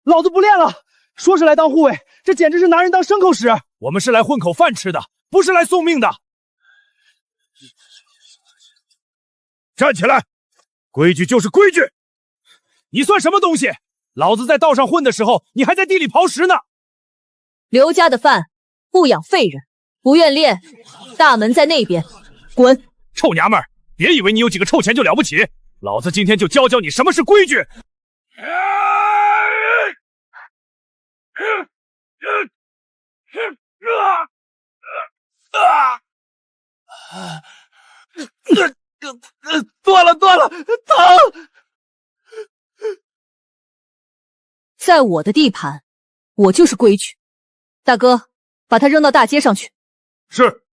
老子不练了，说是来当护卫，这简直是拿人当牲口使。我们是来混口饭吃的，不是来送命的。站起来，规矩就是规矩。你算什么东西？老子在道上混的时候，你还在地里刨食呢。刘家的饭不养废人，不愿练，大门在那边，滚！臭娘们儿，别以为你有几个臭钱就了不起，老子今天就教教你什么是规矩。断了，疼！在我的地盘，我就是规矩。大哥，把他扔到大街上去。是。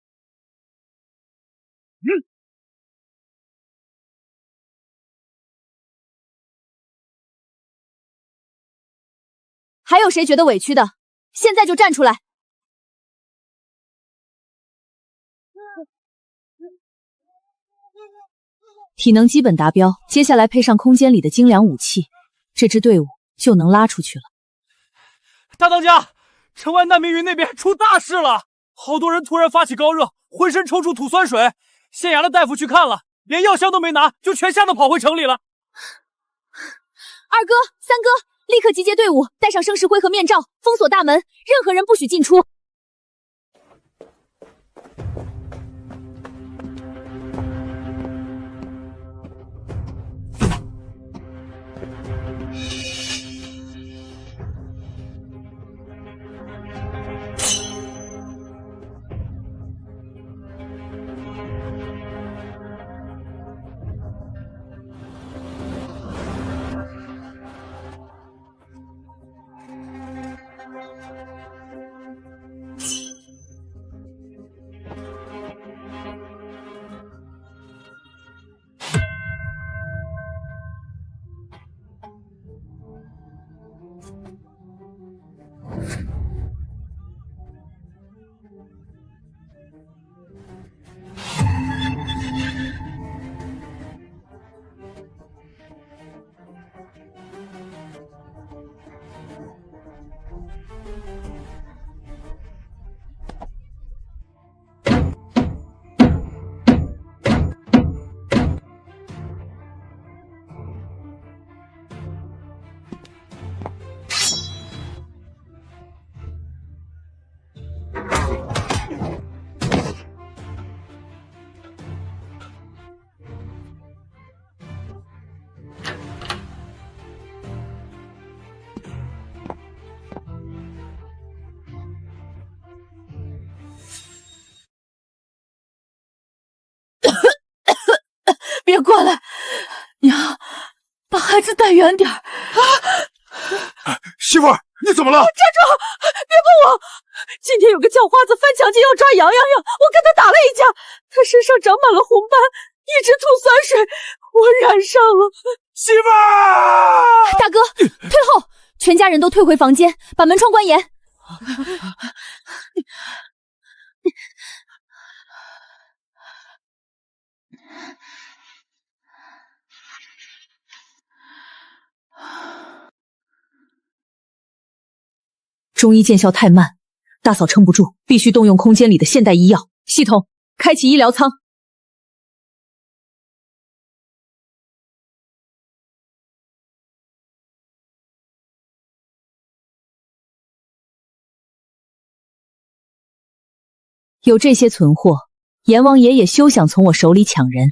还有谁觉得委屈的？现在就站出来！体能基本达标，接下来配上空间里的精良武器，这支队伍就能拉出去了。大当家，城外难民营那边出大事了，好多人突然发起高热，浑身抽搐吐酸水，县衙的大夫去看了，连药箱都没拿，就全吓得跑回城里了。二哥、三哥，立刻集结队伍，带上生石灰和面罩，封锁大门，任何人不许进出。别过来，娘，把孩子带远点儿。媳妇儿，你怎么了？站住！别碰我！今天有个叫花子翻墙进要抓杨洋洋，我跟他打了一架，他身上长满了红斑，一直吐酸水，我染上了。媳妇儿，大哥，退后！全家人都退回房间，把门窗关严。中医见效太慢，大嫂撑不住，必须动用空间里的现代医药系统，开启医疗舱。有这些存货，阎王爷也休想从我手里抢人。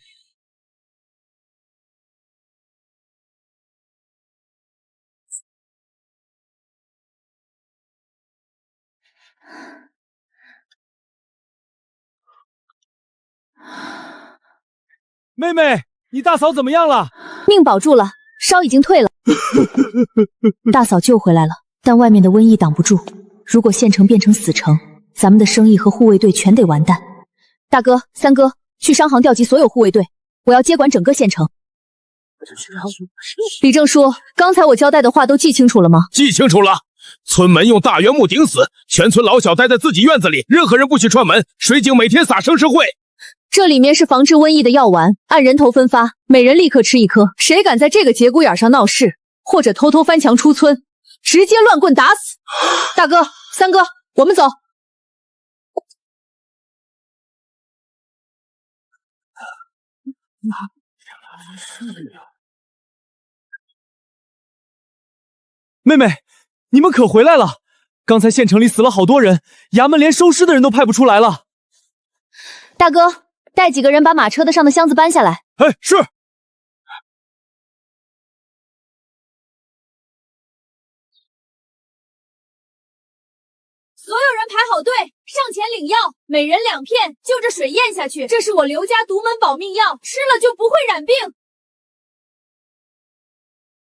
妹妹，你大嫂怎么样了？命保住了，烧已经退了。大嫂救回来了，但外面的瘟疫挡不住。如果县城变成死城，咱们的生意和护卫队全得完蛋。大哥、三哥，去商行调集所有护卫队，我要接管整个县城。李正叔，刚才我交代的话都记清楚了吗？记清楚了。村门用大圆木顶死，全村老小待在自己院子里，任何人不许串门。水井每天撒生石灰。这里面是防治瘟疫的药丸，按人头分发，每人立刻吃一颗。谁敢在这个节骨眼上闹事，或者偷偷翻墙出村，直接乱棍打死。大哥、三哥，我们走。妹妹，你们可回来了！刚才县城里死了好多人，衙门连收尸的人都派不出来了。大哥，带几个人把马车的上的箱子搬下来。哎，是。所有人排好队，上前领药，每人2片，就着水咽下去。这是我刘家独门保命药，吃了就不会染病。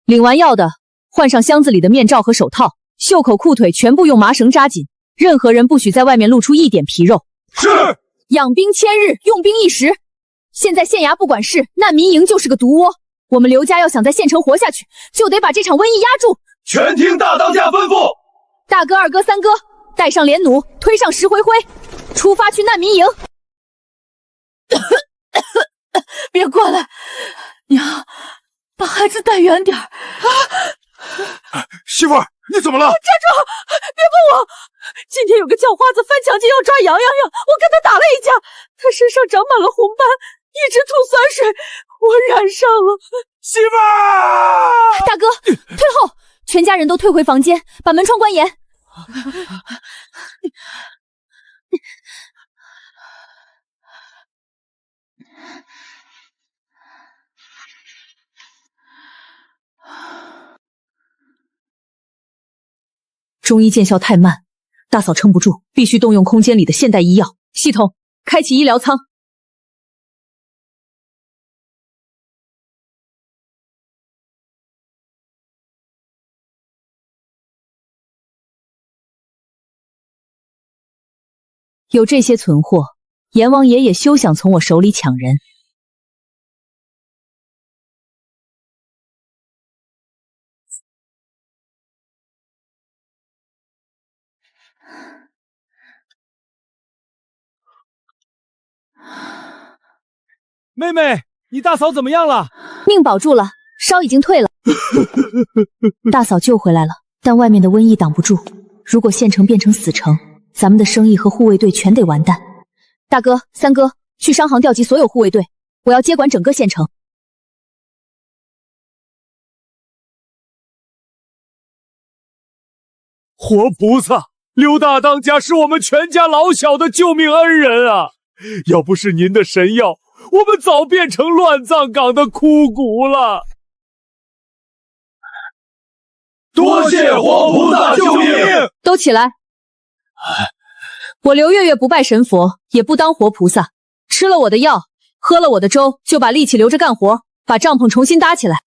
领完药的，换上箱子里的面罩和手套，袖口裤腿全部用麻绳扎紧，任何人不许在外面露出一点皮肉。是。养兵千日，用兵一时。现在县衙不管事，难民营就是个毒窝。我们刘家要想在县城活下去，就得把这场瘟疫压住。全听大当家吩咐。大哥、二哥、三哥，带上连弩，推上石灰灰，出发去难民营。别过来，娘，把孩子带远点儿。媳妇儿，你怎么了？站住！别碰我！今天有个叫花子翻墙进要抓杨洋洋，我跟他打了一架，他身上长满了红斑，一直吐酸水，我染上了。媳妇儿，大哥，退后！全家人都退回房间，把门窗关严。中医见效太慢，大嫂撑不住，必须动用空间里的现代医药系统，开启医疗舱。有这些存货，阎王爷也休想从我手里抢人。妹妹，你大嫂怎么样了？命保住了，烧已经退了。大嫂救回来了，但外面的瘟疫挡不住。如果县城变成死城，咱们的生意和护卫队全得完蛋。大哥、三哥，去商行调集所有护卫队，我要接管整个县城。活菩萨，刘大当家是我们全家老小的救命恩人啊！要不是您的神药，我们早变成乱葬岗的枯骨了。多谢活菩萨救命！都起来！我刘月月不拜神佛，也不当活菩萨，吃了我的药，喝了我的粥，就把力气留着干活，把帐篷重新搭起来。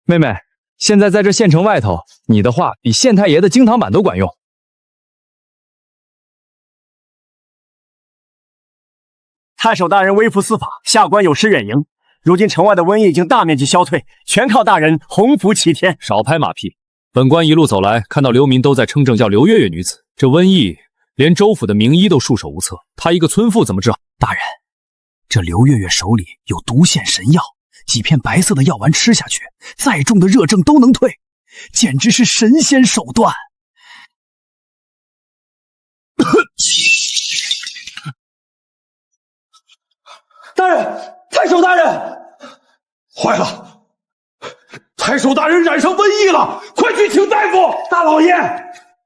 妹妹，现在在这县城外头，你的话比县太爷的惊堂板都管用。太守大人微服私访，下官有失远迎。如今城外的瘟疫已经大面积消退，全靠大人洪福齐天。少拍马屁！本官一路走来，看到流民都在称正叫刘月月女子，这瘟疫连州府的名医都束手无策，她一个村妇怎么治？大人，这刘月月手里有毒腺神药，几片白色的药丸吃下去，再重的热症都能退，简直是神仙手段。大人，太守大人，坏了！太守大人染上瘟疫了，快去请大夫！大老爷，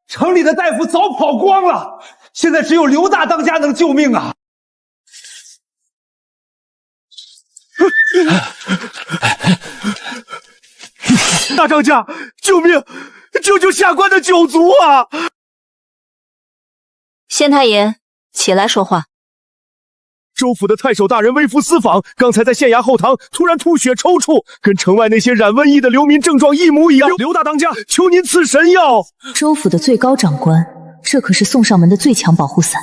城里的大夫早跑光了，现在只有刘大当家能救命啊！大当家，救命！救救下官的九族啊！县太爷，起来说话。州府的太守大人微服私访，刚才在县衙后堂突然吐血抽搐，跟城外那些染瘟疫的流民症状一模一样。刘大当家，求您赐神药！州府的最高长官，这可是送上门的最强保护伞，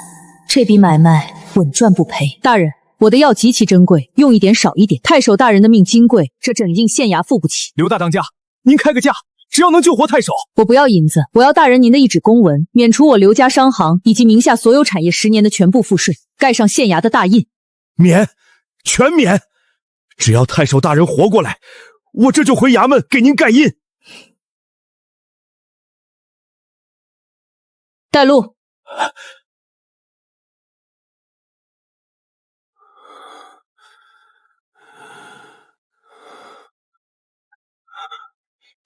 这笔买卖稳赚不赔。大人，我的药极其珍贵，用一点少一点。太守大人的命金贵，这整进县衙付不起。刘大当家，您开个价，只要能救活太守。我不要银子，我要大人您的一纸公文，免除我刘家商行以及名下所有产业10年的全部赋税，盖上县衙的大印。免，全免！只要太守大人活过来，我这就回衙门给您盖印。带路。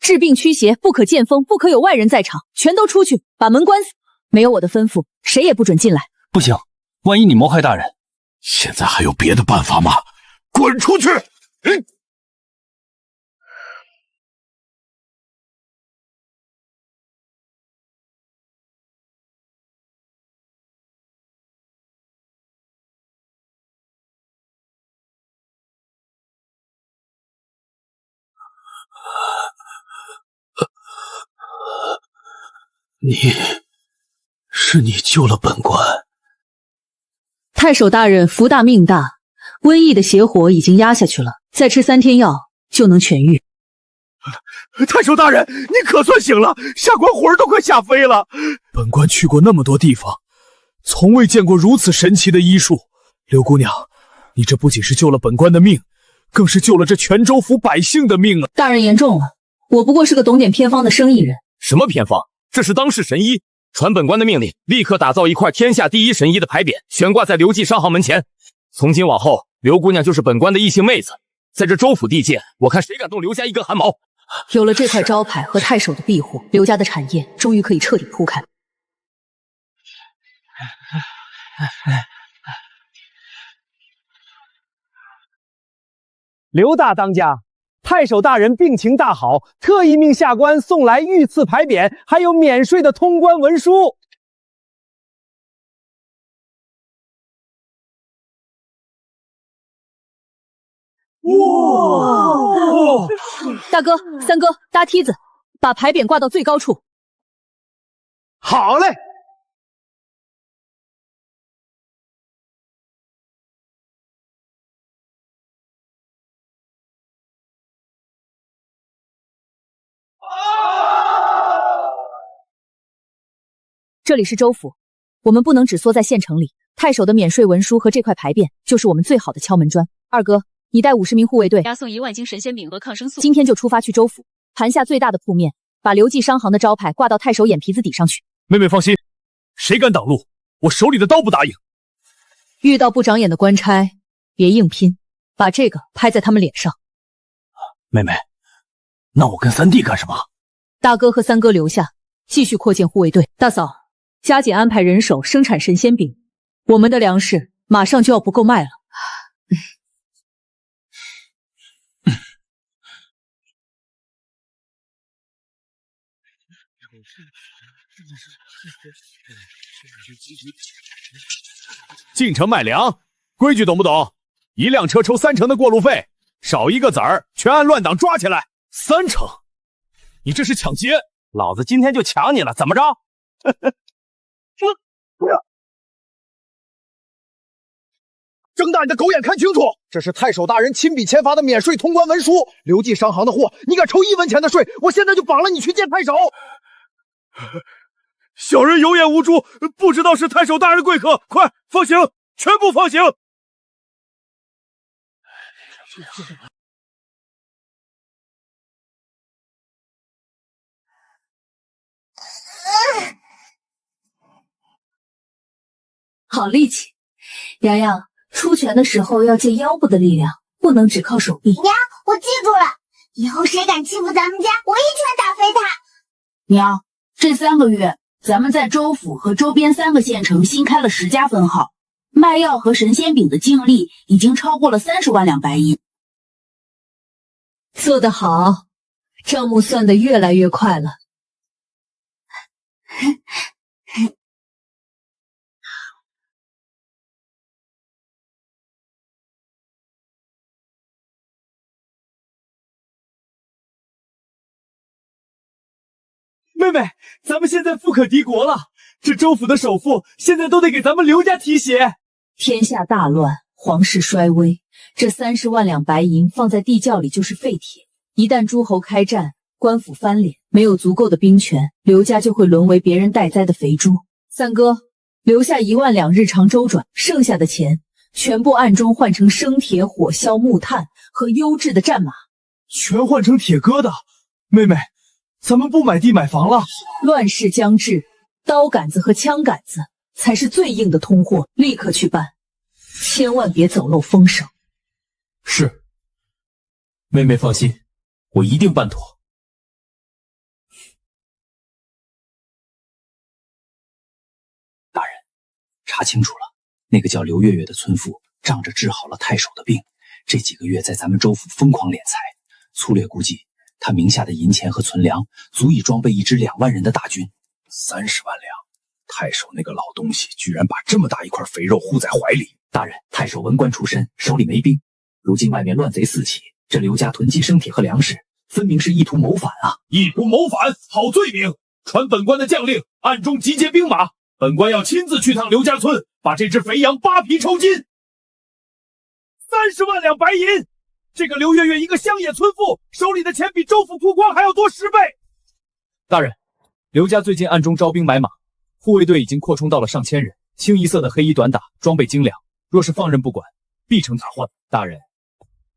治病驱邪，不可见风，不可有外人在场，全都出去，把门关死。没有我的吩咐，谁也不准进来。不行，万一你谋害大人，现在还有别的办法吗？滚出去！是你救了本官。太守大人福大命大，瘟疫的邪火已经压下去了，再吃3天药就能痊愈。太守大人，你可算醒了，下官魂儿都快吓飞了。本官去过那么多地方，从未见过如此神奇的医术。刘姑娘，你这不仅是救了本官的命，更是救了这全州府百姓的命啊！大人言重了，我不过是个懂点偏方的生意人。什么偏方？这是当世神医，传本官的命令，立刻打造一块天下第一神医的牌匾，悬挂在刘记商行门前。从今往后，刘姑娘就是本官的异姓妹子，在这州府地界，我看谁敢动刘家一根汗毛。有了这块招牌和太守的庇护，刘家的产业终于可以彻底铺开。刘大当家，太守大人病情大好，特意命下官送来御赐牌匾，还有免税的通关文书。哇！大哥、三哥，搭梯子，把牌匾挂到最高处。好嘞。这里是州府，我们不能只缩在县城里。太守的免税文书和这块牌匾，就是我们最好的敲门砖。二哥，你带50名护卫队，押送1万斤神仙饼和抗生素。今天就出发去州府，盘下最大的铺面，把刘记商行的招牌挂到太守眼皮子底上去。妹妹放心，谁敢挡路，我手里的刀不答应。遇到不长眼的官差，别硬拼，把这个拍在他们脸上。妹妹，那我跟三弟干什么？大哥和三哥留下，继续扩建护卫队。大嫂，加紧安排人手生产神仙饼，我们的粮食马上就要不够卖了。进城买粮，规矩懂不懂？1辆车抽3成的过路费，少一个子儿全按乱党抓起来。3成？你这是抢劫！老子今天就抢你了，怎么着？睁大你的狗眼看清楚，这是太守大人亲笔签发的免税通关文书，刘记商行的货，你敢抽1文钱的税，我现在就绑了你去见太守。小人有眼无珠，不知道是太守大人贵客，快放行，全部放行！好力气，洋洋，出拳的时候要借腰部的力量，不能只靠手臂。娘，我记住了，以后谁敢欺负咱们家，我一拳打飞他。娘，这3个月，咱们在州府和周边3个县城新开了10家分号，卖药和神仙饼的净利已经超过了30万两白银。做得好，账目算得越来越快了。妹妹，咱们现在富可敌国了，这州府的首富现在都得给咱们刘家提鞋。天下大乱，皇室衰微，这30万两白银放在地窖里就是废铁。一旦诸侯开战，官府翻脸，没有足够的兵权，刘家就会沦为别人待宰的肥猪。三哥，留下1万两日常周转，剩下的钱全部暗中换成生铁、火硝、木炭和优质的战马，全换成铁疙瘩。妹妹，咱们不买地买房了。乱世将至，刀杆子和枪杆子才是最硬的通货，立刻去办，千万别走漏风声。是，妹妹放心，我一定办妥。大人，查清楚了，那个叫刘月月的村妇仗着治好了太守的病，这几个月在咱们州府疯狂敛财，粗略估计，他名下的银钱和存粮足以装备一支2万人的大军。30万两，太守那个老东西居然把这么大一块肥肉护在怀里。大人，太守文官出身，手里没兵，如今外面乱贼四起，这刘家囤积生铁和粮食，分明是意图谋反啊！意图谋反，好罪名！传本官的将令，暗中集结兵马，本官要亲自去趟刘家村，把这只肥羊扒皮抽筋。30万两白银，这个刘月月一个乡野村妇，手里的钱比州府库光还要多10倍。大人，刘家最近暗中招兵买马，护卫队已经扩充到了上千人，清一色的黑衣短打，装备精良。若是放任不管，必成大患。大人，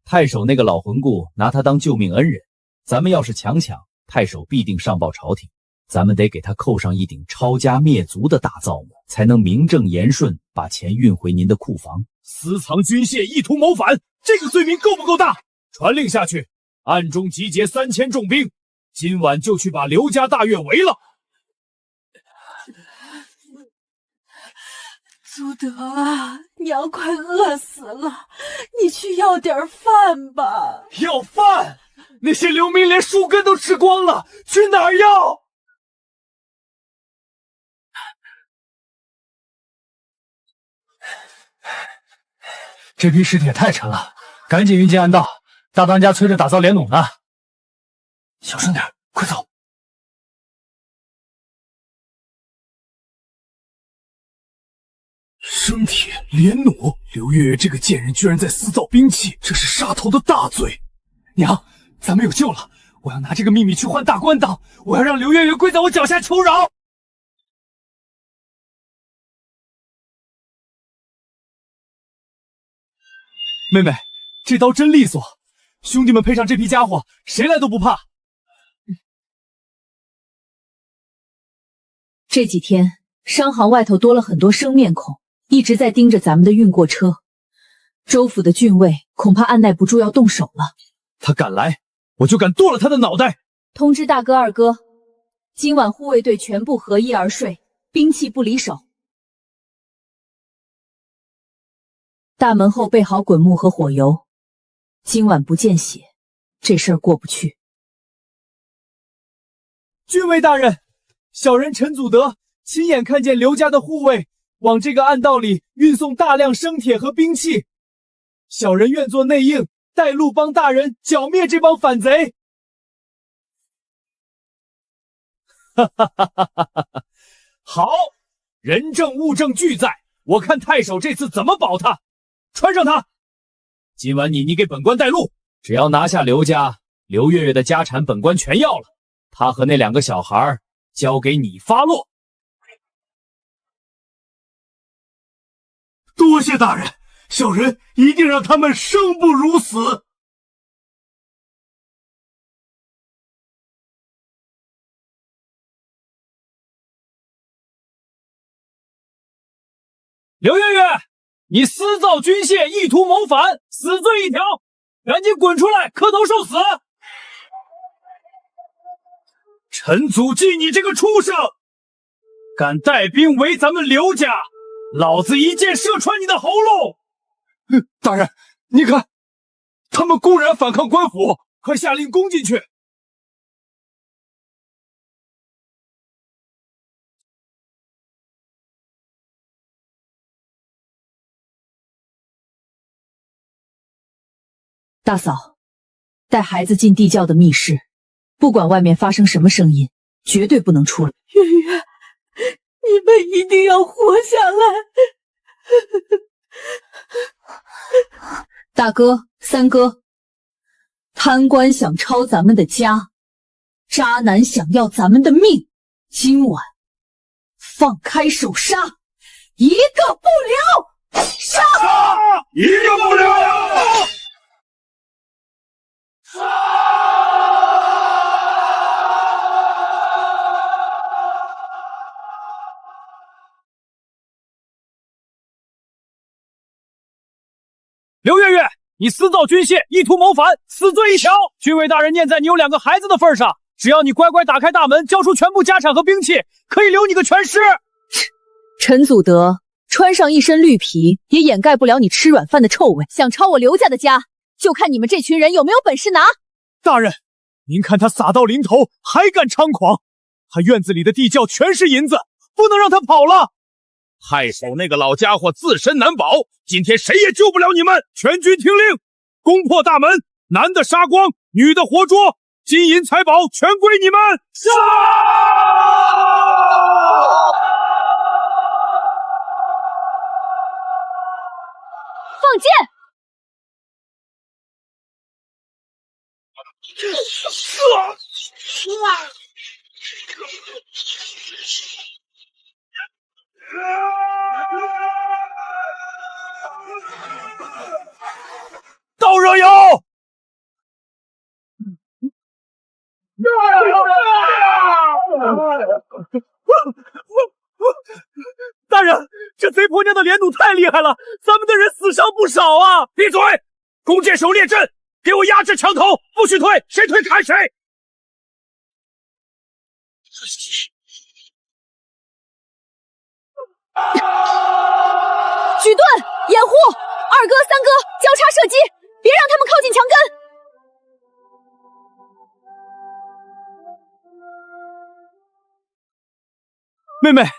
太守那个老魂骨拿他当救命恩人，咱们要是强抢，太守必定上报朝廷，咱们得给他扣上一顶抄家灭族的大造模，才能名正言顺把钱运回您的库房。私藏军械，意图谋反，这个罪名够不够大？传令下去，暗中集结3000重兵，今晚就去把刘家大院围了。祖德啊，娘快饿死了，你去要点饭吧。要饭？那些流民连树根都吃光了，去哪儿要？这批尸体也太沉了，赶紧运进暗道。大当家催着打造连弩呢。小声点，快走！生铁连弩，刘月月这个贱人居然在私造兵器，这是杀头的大罪！娘，咱们有救了！我要拿这个秘密去换大官当，我要让刘月月跪在我脚下求饶！妹妹，这刀真利索，兄弟们配上这批家伙，谁来都不怕。这几天商行外头多了很多生面孔，一直在盯着咱们的运过车。州府的郡尉恐怕按耐不住要动手了。他敢来，我就敢剁了他的脑袋！通知大哥二哥，今晚护卫队全部合衣而睡，兵器不离手。大门后备好滚木和火油，今晚不见血，这事儿过不去。郡尉大人，小人陈祖德亲眼看见刘家的护卫往这个暗道里运送大量生铁和兵器，小人愿做内应，带路帮大人剿灭这帮反贼。哈哈哈哈哈哈！好，人证物证俱在，我看太守这次怎么保他。穿上他！今晚你给本官带路，只要拿下刘家，刘月月的家产本官全要了，他和那2个小孩交给你发落。多谢大人，小人一定让他们生不如死。刘月月，你私造军械，意图谋反，死罪一条，赶紧滚出来，磕头受死！陈祖季，你这个畜生，敢带兵围咱们刘家，老子一箭射穿你的喉咙！大人，你看，他们公然反抗官府，快下令攻进去！大嫂，带孩子进地窖的密室，不管外面发生什么声音，绝对不能出来。月月，你们一定要活下来！大哥、三哥，贪官想抄咱们的家，渣男想要咱们的命，今晚放开手杀，一个不留！杀！一个不留！刘月月，你私造军械，意图谋反，死罪一条。郡尉大人念在你有2个孩子的份上，只要你乖乖打开大门，交出全部家产和兵器，可以留你个全尸。陈祖德，穿上一身绿皮，也掩盖不了你吃软饭的臭味。想抄我刘家的家，就看你们这群人有没有本事拿！大人，您看他撒到临头还敢猖狂，他院子里的地窖全是银子，不能让他跑了。太守那个老家伙自身难保，今天谁也救不了你们！全军听令，攻破大门，男的杀光，女的活捉，金银财宝全归你们！杀！放箭！倒热油！厉害了，咱们的人死伤不少啊！闭嘴！弓箭手列阵，给我压制墙头，不许退，谁退砍谁！举盾掩护，二哥、三哥交叉射击，别让他们靠近墙根。妹妹，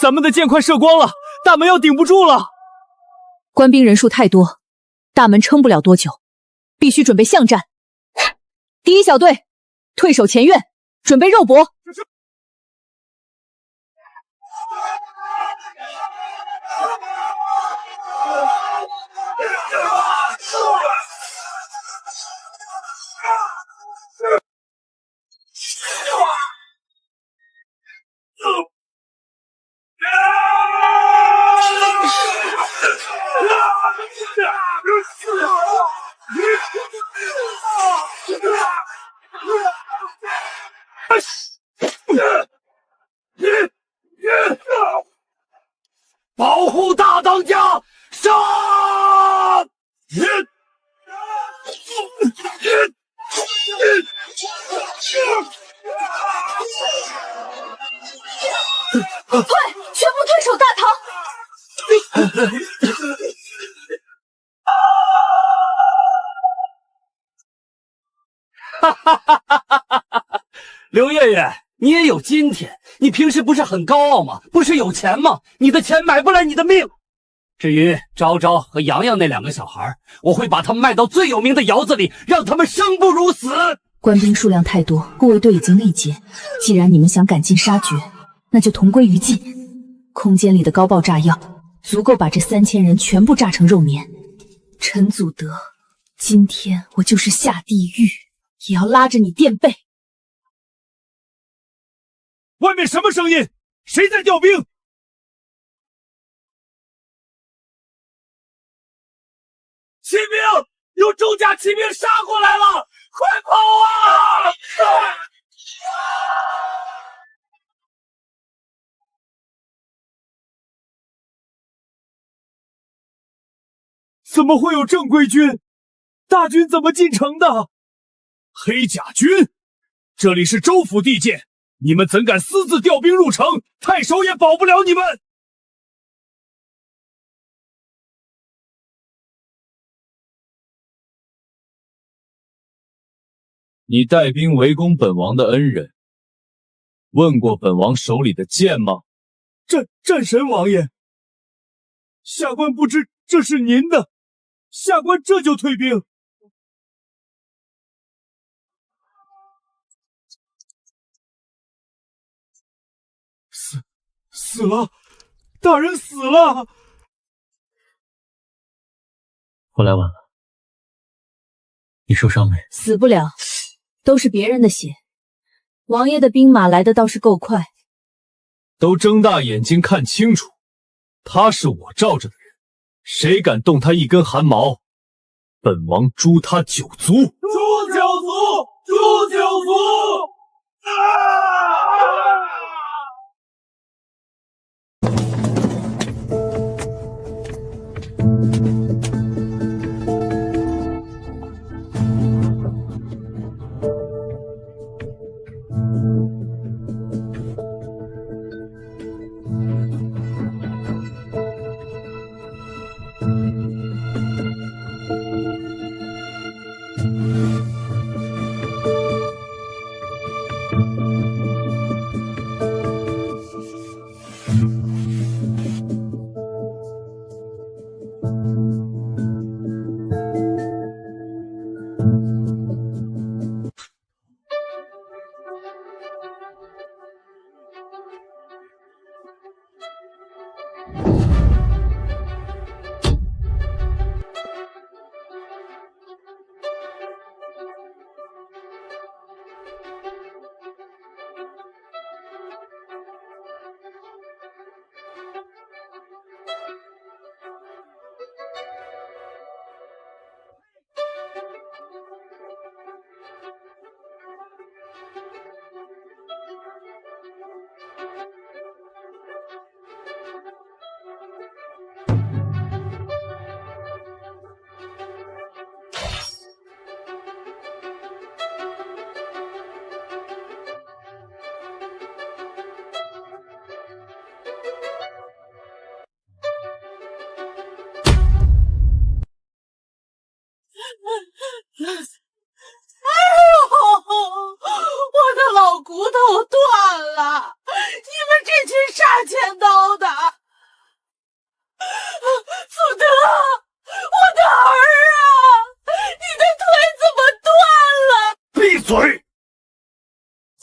咱们的箭快射光了，大门要顶不住了。官兵人数太多，大门撑不了多久，必须准备巷战。第一小队退守前院，准备肉搏。保护大当家，杀！快，全部退守大堂！哈哈哈哈哈哈！刘月月，你也有今天。你平时不是很高傲吗？不是有钱吗？你的钱买不来你的命。至于昭昭和洋洋那2个小孩，我会把他们卖到最有名的窑子里，让他们生不如死。官兵数量太多，护卫队已经内结。既然你们想赶尽杀绝，那就同归于尽。空间里的高爆炸药足够把这3000人全部炸成肉黏。陈祖德，今天我就是下地狱，也要拉着你垫背。外面什么声音？谁在调兵？骑兵，有周家骑兵杀过来了，快跑啊！怎么会有正规军？大军怎么进城的？黑甲军，这里是州府地界，你们怎敢私自调兵入城？太守也保不了你们。你带兵围攻本王的恩人，问过本王手里的剑吗？战神王爷，下官不知这是您的，下官这就退兵。死了，大人死了。我来晚了，你受伤没？死不了，都是别人的血。王爷的兵马来的倒是够快。都睁大眼睛看清楚，他是我罩着的人，谁敢动他一根汗毛，本王诛他9族！诛9族！诛9族！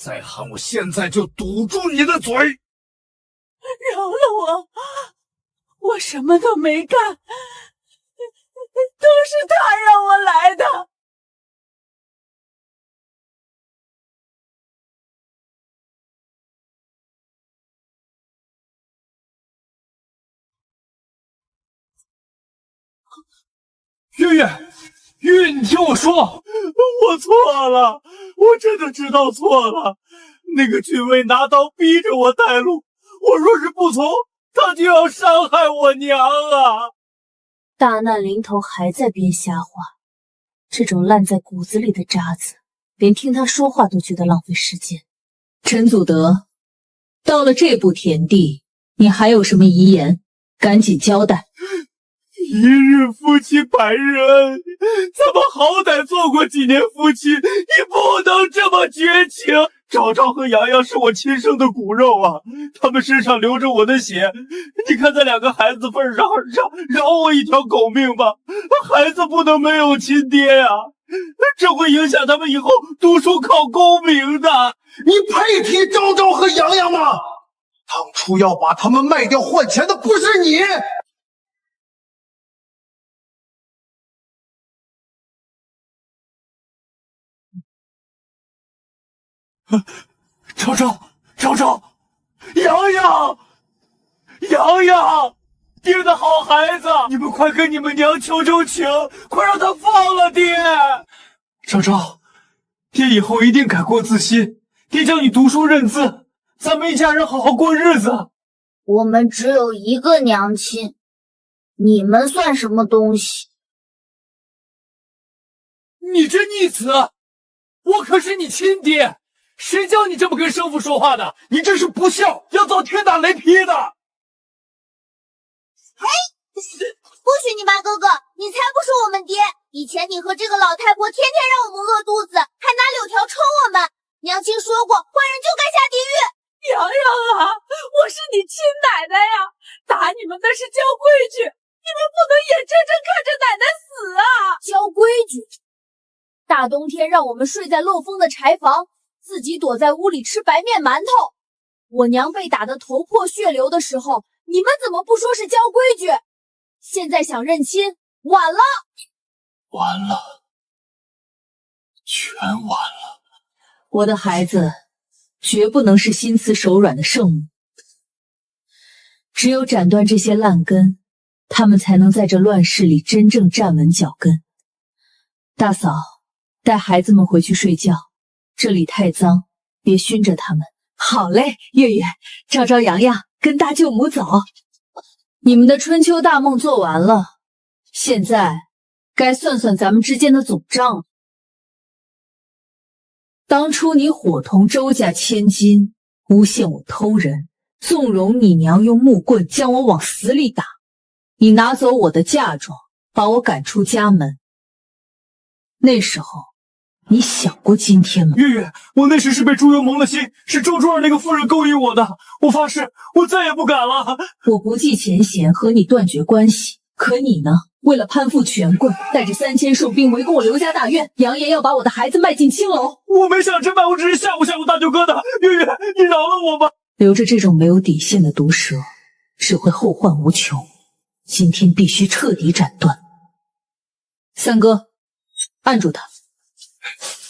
再喊，我现在就堵住你的嘴！饶了我，我什么都没干，都是他让我来的。月月，月月，你听我说，我错了，我真的知道错了。那个郡尉拿刀逼着我带路，我若是不从，他就要伤害我娘啊！大难临头还在编瞎话，这种烂在骨子里的渣子，连听他说话都觉得浪费时间。陈祖德，到了这步田地，你还有什么遗言？赶紧交代。一日夫妻百日恩，咱们好歹做过几年夫妻，你不能这么绝情。昭昭和洋洋是我亲生的骨肉啊，他们身上流着我的血，你看在两个孩子份上，饶我一条狗命吧。孩子不能没有亲爹呀，这会影响他们以后读书考功名的。你配提昭昭和洋洋吗？当初要把他们卖掉换钱的不是你。昭昭，洋洋，爹的好孩子，你们快跟你们娘求情，快让他放了爹。昭昭，爹以后一定改过自新，爹教你读书认字，咱们一家人好好过日子。我们只有一个娘亲，你们算什么东西？你这逆子，我可是你亲爹，谁教你这么跟生父说话的？你这是不孝，要遭天打雷劈的！嘿，不许你骂哥哥，你才不是我们爹！以前你和这个老太婆天天让我们饿肚子，还拿柳条抽我们。娘亲说过，坏人就该下地狱。洋洋啊，我是你亲奶奶呀，打你们那是教规矩，你们不能眼睁睁看着奶奶死啊！教规矩？大冬天让我们睡在漏风的柴房，自己躲在屋里吃白面馒头。我娘被打得头破血流的时候，你们怎么不说是教规矩？现在想认亲，晚了，完了，全完了。我的孩子绝不能是心慈手软的圣母，只有斩断这些烂根，他们才能在这乱世里真正站稳脚跟。大嫂，带孩子们回去睡觉，这里太脏，别熏着他们。好嘞，月月、昭昭、洋洋，跟大舅母走。你们的春秋大梦做完了，现在该算算咱们之间的总账了。当初你伙同周家千金，诬陷我偷人，纵容你娘用木棍将我往死里打，你拿走我的嫁妆，把我赶出家门。那时候你想过今天吗？月月，我那时是被猪油蒙了心，是周珠儿那个妇人勾引我的，我发誓我再也不敢了。我不计前嫌，和你断绝关系，可你呢？为了攀附权贵，带着3000兽兵围攻我刘家大院，扬言要把我的孩子卖进青楼。我没想这般，我只是吓唬大舅哥的。月月，你饶了我吧！留着这种没有底线的毒蛇，只会后患无穷。今天必须彻底斩断。三哥，按住他！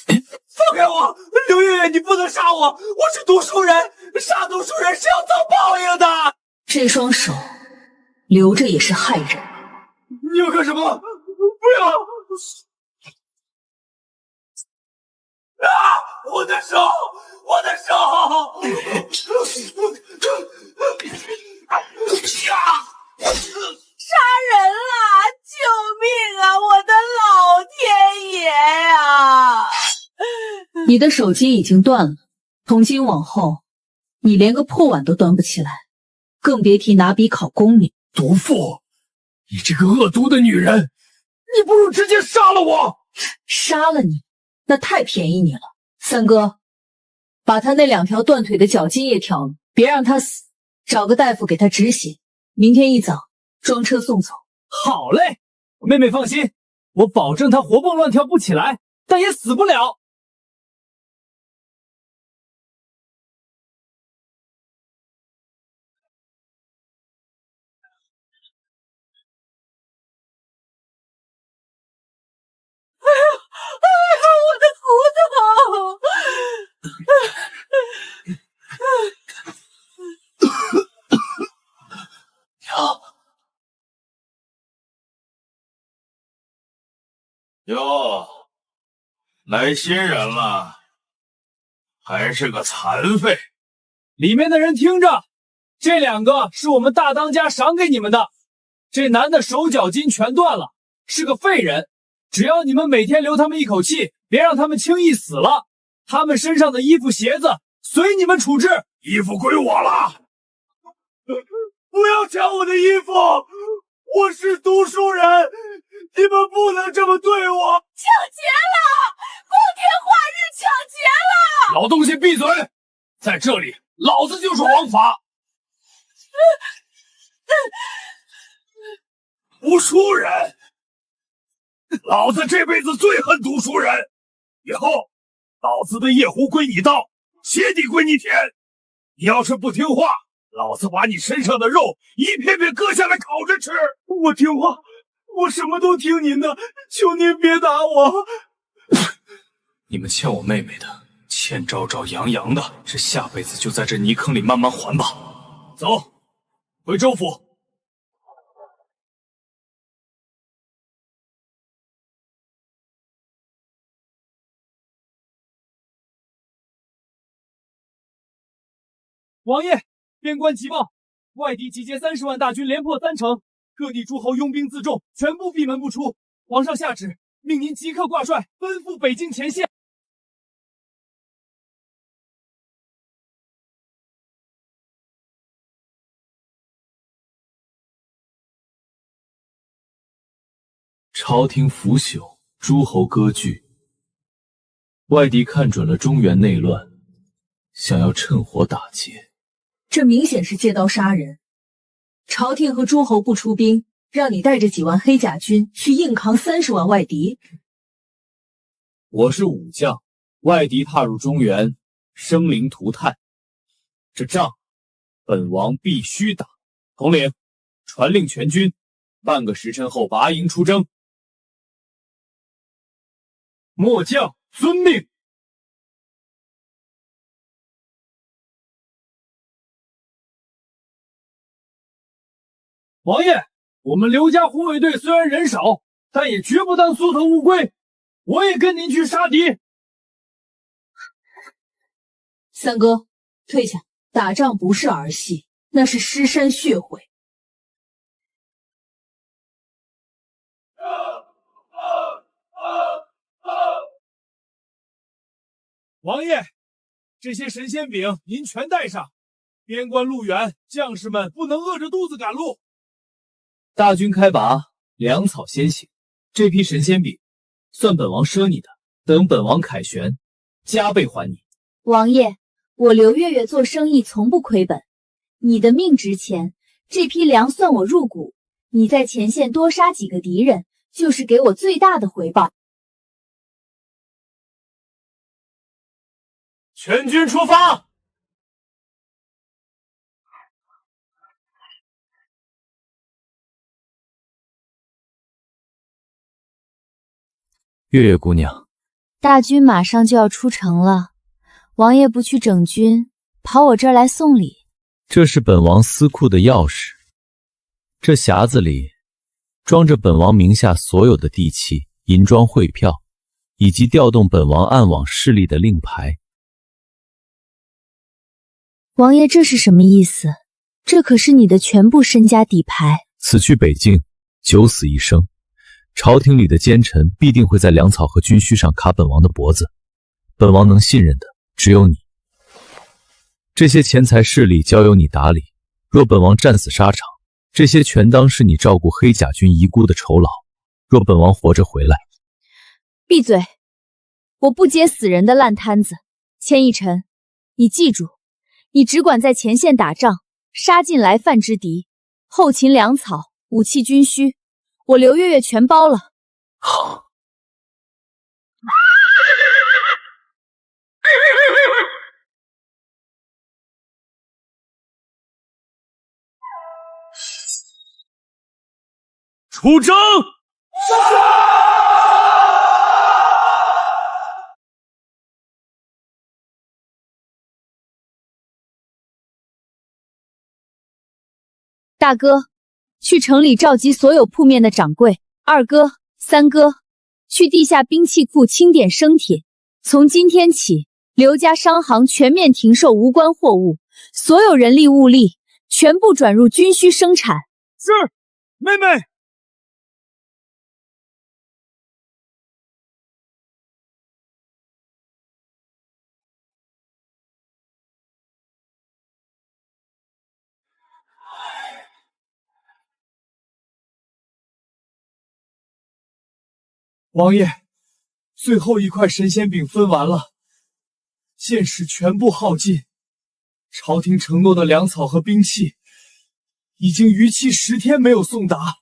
放开我！刘月月，你不能杀我！我是读书人，杀读书人是要遭报应的。这双手留着也是害人。你要干什么？不要！啊！我的手！我的手！杀人了！救命啊！我的老天爷呀！你的手筋已经断了，从今往后，你连个破碗都端不起来，更别提拿笔考功名。毒妇！你这个恶毒的女人，你不如直接杀了我！杀了你，那太便宜你了。三哥，把他那2条断腿的脚筋也挑了，别让他死，找个大夫给他止血，明天一早装车送走。好嘞，妹妹放心，我保证他活蹦乱跳不起来，但也死不了。哟，来新人了，还是个残废。里面的人听着，这2个是我们大当家赏给你们的。这男的手脚筋全断了，是个废人。只要你们每天留他们一口气，别让他们轻易死了。他们身上的衣服、鞋子随你们处置。衣服归我了。不要抢我的衣服，我是读书人，你们不能这么对我。抢劫了！光天化日抢劫了！老东西闭嘴！在这里，老子就是王法。读书人，老子这辈子最恨读书人。以后，老子的夜壶归你倒，鞋底归你舔。你要是不听话，老子把你身上的肉一片片割下来烤着吃。我听话，我什么都听您的，求您别打我。你们欠我妹妹的，欠昭昭、杨洋的，这下辈子就在这泥坑里慢慢还吧。走，回州府。王爷，边关急报，外敌集结30万大军，连破3城，各地诸侯拥兵自重，全部闭门不出。皇上下旨，命您即刻挂帅，奔赴北京前线。朝廷腐朽，诸侯割据，外敌看准了中原内乱，想要趁火打劫。这明显是借刀杀人。朝廷和诸侯不出兵，让你带着几万黑甲军去硬扛30万外敌。我是武将，外敌踏入中原，生灵涂炭，这仗本王必须打。统领，传令全军，半个时辰后拔营出征。末将遵命。王爷，我们刘家护卫队虽然人少，但也绝不当缩头乌龟。我也跟您去杀敌。三哥，退下！打仗不是儿戏，那是尸山血悔。王爷，这些神仙饼您全带上。边关路远，将士们不能饿着肚子赶路。大军开拔，粮草先行。这批神仙饼，算本王赊你的，等本王凯旋，加倍还你。王爷，我刘月月做生意从不亏本，你的命值钱，这批粮算我入股。你在前线多杀几个敌人，就是给我最大的回报。全军出发！月月姑娘，大军马上就要出城了，王爷不去整军，跑我这儿来送礼。这是本王司库的钥匙，这匣子里装着本王名下所有的地契、银装汇票，以及调动本王暗网势力的令牌。王爷，这是什么意思？这可是你的全部身家底牌。此去北境，九死一生。朝廷里的奸臣必定会在粮草和军需上卡本王的脖子，本王能信任的只有你。这些钱财势力交由你打理，若本王战死沙场，这些全当是你照顾黑甲军遗孤的酬劳。若本王活着回来，闭嘴！我不接死人的烂摊子。千一尘，你记住，你只管在前线打仗，杀尽来犯之敌，后勤粮草、武器、军需，我刘月月全包了。好。出征！大哥，去城里召集所有铺面的掌柜。二哥、三哥，去地下兵器库清点生铁。从今天起，刘家商行全面停售无关货物，所有人力物力全部转入军需生产。是，妹妹。王爷，最后一块神仙饼分完了，箭矢全部耗尽，朝廷承诺的粮草和兵器已经逾期10天没有送达。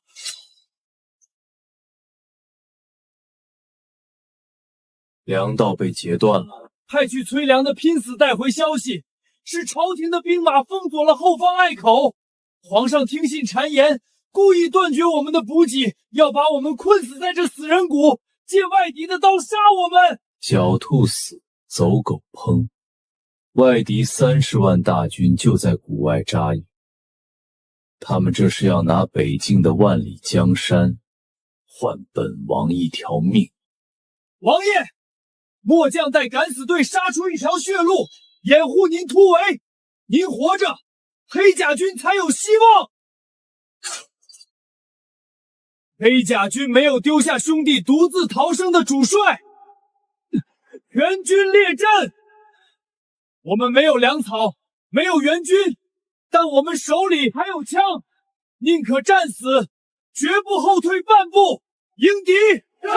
粮道被截断了，派去催粮的拼死带回消息，是朝廷的兵马封锁了后方隘口。皇上听信谗言，故意断绝我们的补给，要把我们困死在这死人谷，借外敌的刀杀我们。狡兔死，走狗烹。外敌30万大军就在谷外扎营，他们这是要拿北境的万里江山换本王一条命。王爷，末将带敢死队杀出一条血路，掩护您突围。您活着，黑甲军才有希望。黑甲军没有丢下兄弟独自逃生的主帅，全军列阵。我们没有粮草，没有援军，但我们手里还有枪，宁可战死，绝不后退半步，迎敌！战！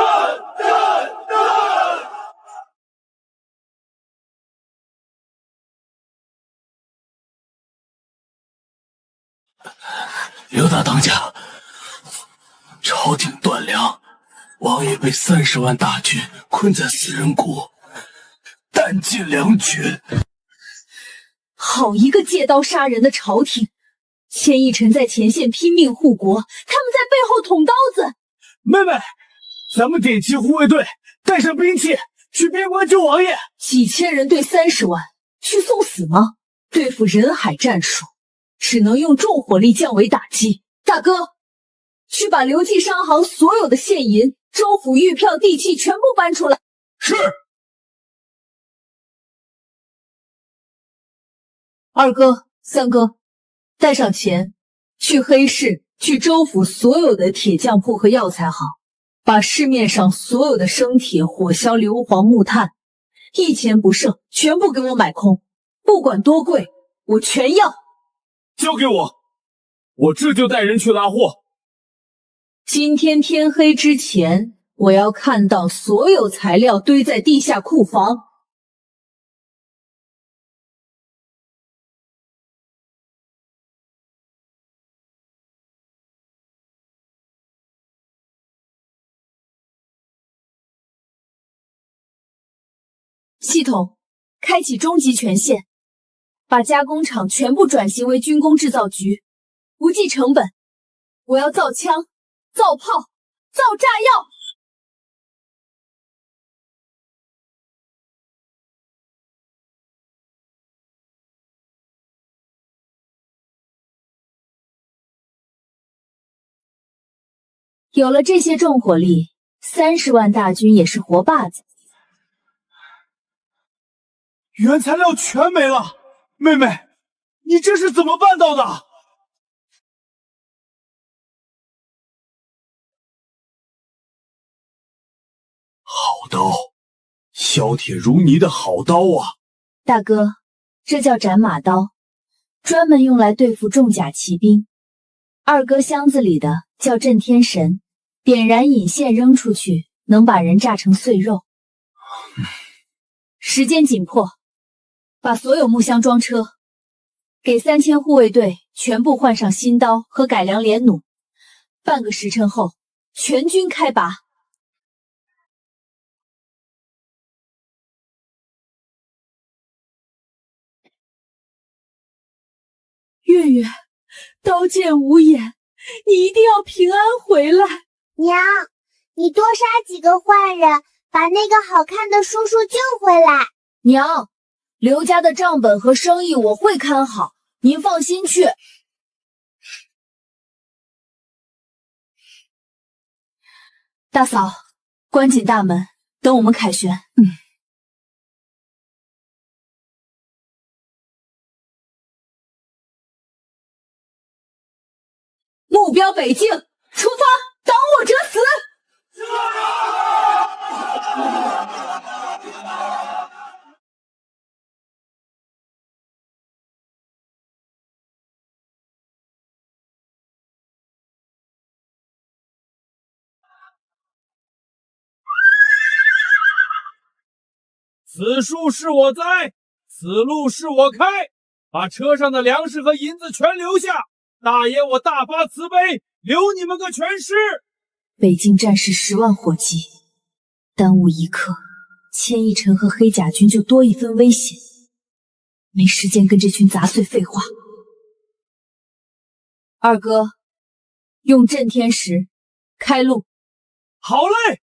刘大当家，朝廷断粮，王爷被30万大军困在死人谷，弹尽粮绝。好一个借刀杀人的朝廷！千一臣在前线拼命护国，他们在背后捅刀子。妹妹，咱们点齐护卫队，带上兵器，去边关救王爷。几千人对30万，去送死吗？对付人海战术，只能用重火力降维打击。大哥，去把刘记商行所有的现银、州府玉票、地契全部搬出来。是。二哥、三哥，带上钱，去黑市、去州府所有的铁匠铺和药材行，把市面上所有的生铁、火硝、硫磺、木炭，一钱不剩，全部给我买空，不管多贵，我全要。交给我，我这就带人去拉货。今天天黑之前，我要看到所有材料堆在地下库房。系统开启终极权限，把加工厂全部转型为军工制造局，不计成本。我要造枪、造炮、造炸药。有了这些重火力，30万大军也是活靶子。原材料全没了，妹妹，你这是怎么办到的？好刀，削铁如泥的好刀啊！大哥，这叫斩马刀，专门用来对付重甲骑兵。二哥箱子里的叫震天神，点燃引线扔出去，能把人炸成碎肉。时间紧迫。把所有木箱装车，给3000护卫队全部换上新刀和改良连弩。半个时辰后，全军开拔。月月，刀剑无眼，你一定要平安回来。娘，你多杀几个坏人，把那个好看的叔叔救回来。娘。刘家的账本和生意我会看好，您放心去。大嫂，关紧大门，等我们凯旋。目标北境，出发！挡我者死！此树是我栽，此路是我开，把车上的粮食和银子全留下。大爷，我大发慈悲，留你们个全尸。北境战士10万火急，耽误一刻，千亿尘和黑甲军就多一分危险。没时间跟这群杂碎废话。二哥，用震天石开路。好嘞。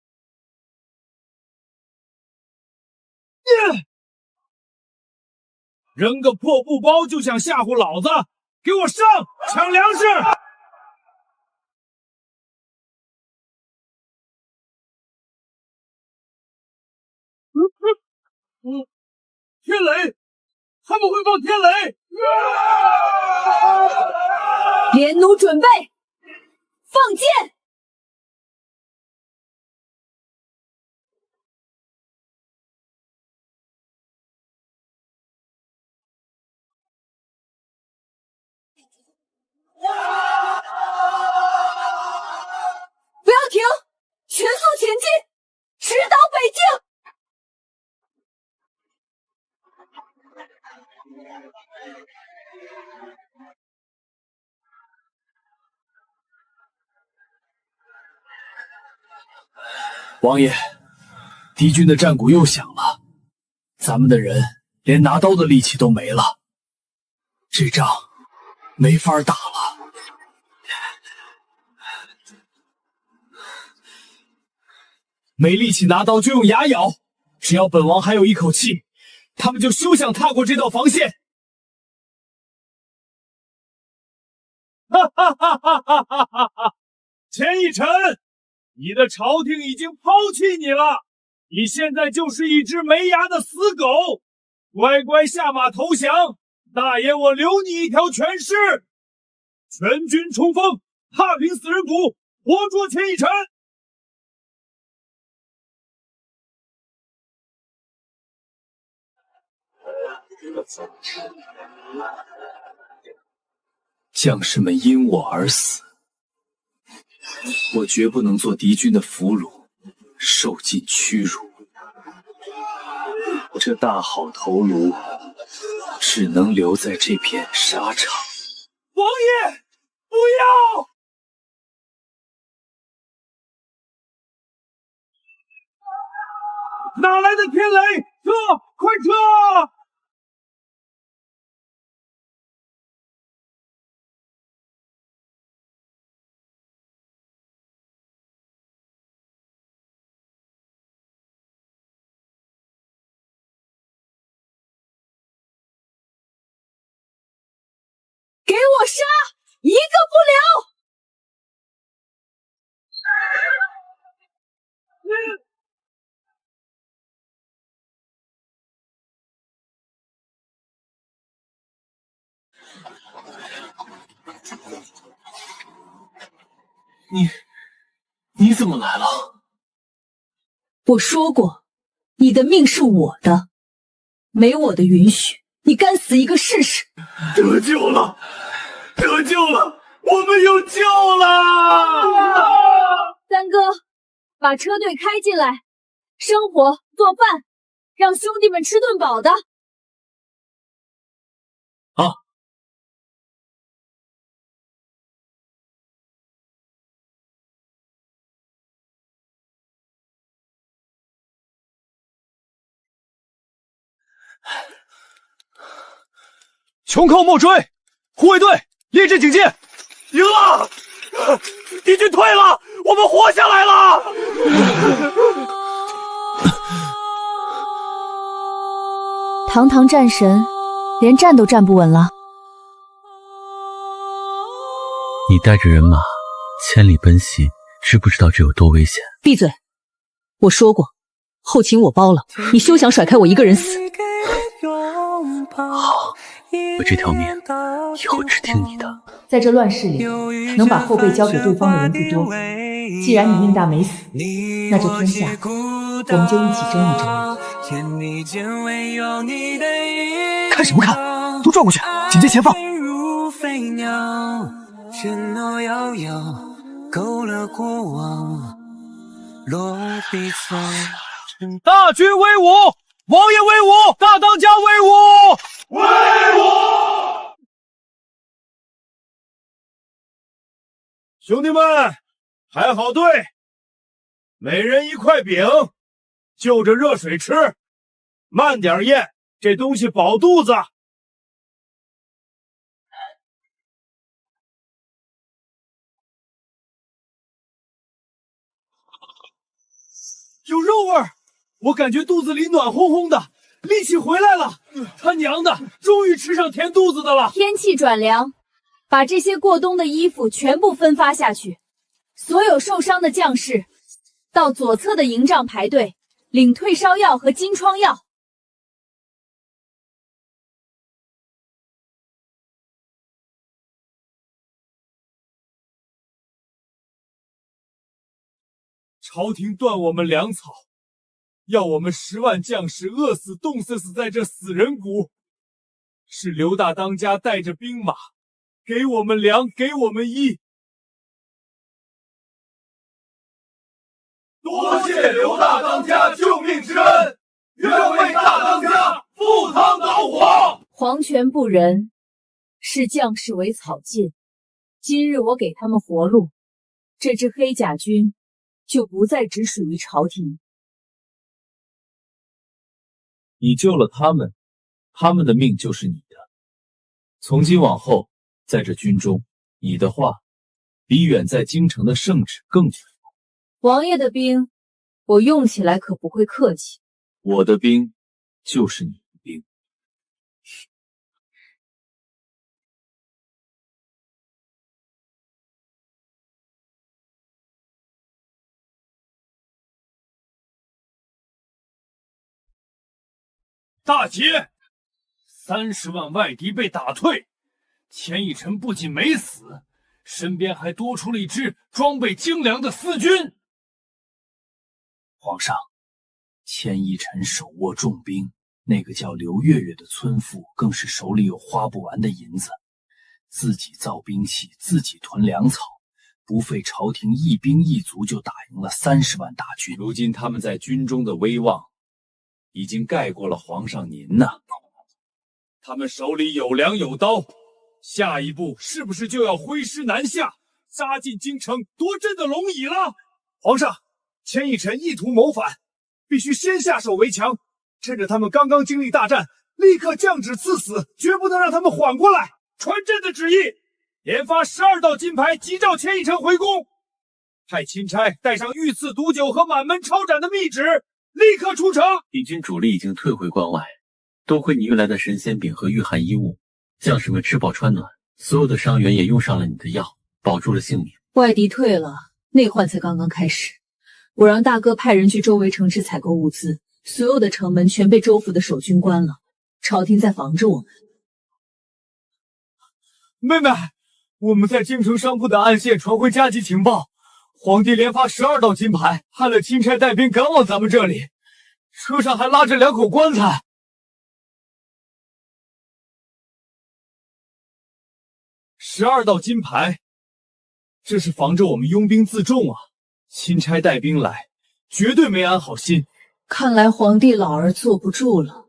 扔个破布包就想吓唬老子，给我上，抢粮食！天雷，他们会放天雷！连弩准备，放箭！不要停，全速前进，直捣北境！王爷，敌军的战鼓又响了，咱们的人连拿刀的力气都没了，这仗没法打了。没力气拿刀就用牙咬，只要本王还有一口气，他们就休想踏过这道防线。哈哈哈哈哈哈哈哈！钱一尘，你的朝廷已经抛弃你了，你现在就是一只没牙的死狗，乖乖下马投降，大爷我留你一条全尸。全军冲锋，踏平死人谷，活捉钱一尘。将士们因我而死，我绝不能做敌军的俘虏，受尽屈辱。这大好头颅只能留在这片沙场。王爷，不要！哪来的天雷？撤！快撤！给我杀，一个不留！你怎么来了？我说过，你的命是我的，没我的允许，你干死一个试试。得救了，得救了，我们有救了！三哥，把车队开进来，生火做饭，让兄弟们吃顿饱的。好。穷寇莫追，护卫队列阵警戒。赢了，敌军退了，我们活下来了。堂堂战神，连站都站不稳了。你带着人马千里奔袭，知不知道这有多危险？闭嘴！我说过，后勤我包了，你休想甩开我一个人死。好，我这条命以后只听你的。在这乱世里，能把后背交给对方的人不多。既然你命大没死，那这天下我们就一起争一争。看什么看？都转过去，紧接前方。大军威武，王爷威武，大当家威武，威武！兄弟们，排好队，每人一块饼，就着热水吃，慢点咽，这东西饱肚子。有肉味儿，我感觉肚子里暖烘烘的，力气回来了。他娘的，终于吃上填肚子的了。天气转凉，把这些过冬的衣服全部分发下去。所有受伤的将士，到左侧的营帐排队，领退烧药和金疮药。朝廷断我们粮草，要我们10万将士饿死冻死在这死人谷。是刘大当家带着兵马，给我们粮，给我们衣。多谢刘大当家救命之恩，愿为大当家赴汤蹈火。皇权不仁，视将士为草芥。今日我给他们活路，这支黑甲军就不再只属于朝廷。你救了他们，他们的命就是你的。从今往后，在这军中，你的话比远在京城的圣旨更重要。王爷的兵，我用起来可不会客气。我的兵就是你的兵。大捷，30万外敌被打退，钱义臣不仅没死，身边还多出了一支装备精良的私军。皇上，钱义臣手握重兵，那个叫刘月月的村妇更是手里有花不完的银子，自己造兵器，自己囤粮草，不费朝廷一兵一卒就打赢了30万大军。如今他们在军中的威望已经盖过了皇上您呐。他们手里有粮有刀，下一步是不是就要挥师南下，杀进京城夺朕的龙椅了？皇上，钱义臣意图谋反，必须先下手为强，趁着他们刚刚经历大战，立刻降旨赐死，绝不能让他们缓过来。传朕的旨意，连发12道金牌，急召钱义臣回宫，派钦差带上御赐毒酒和满门抄斩的密旨，立刻出城。敌军主力已经退回关外，多亏你运来的神仙饼和御寒衣物，将士们吃饱穿暖，所有的伤员也用上了你的药，保住了性命。外敌退了，内患才刚刚开始。我让大哥派人去周围城池采购物资，所有的城门全被州府的守军关了，朝廷在防着我们。妹妹，我们在京城商铺的暗线传回加急情报，皇帝连发12道金牌，派了钦差带兵赶往咱们这里，车上还拉着2口棺材。12道金牌，这是防着我们拥兵自重啊！钦差带兵来，绝对没安好心。看来皇帝老儿坐不住了，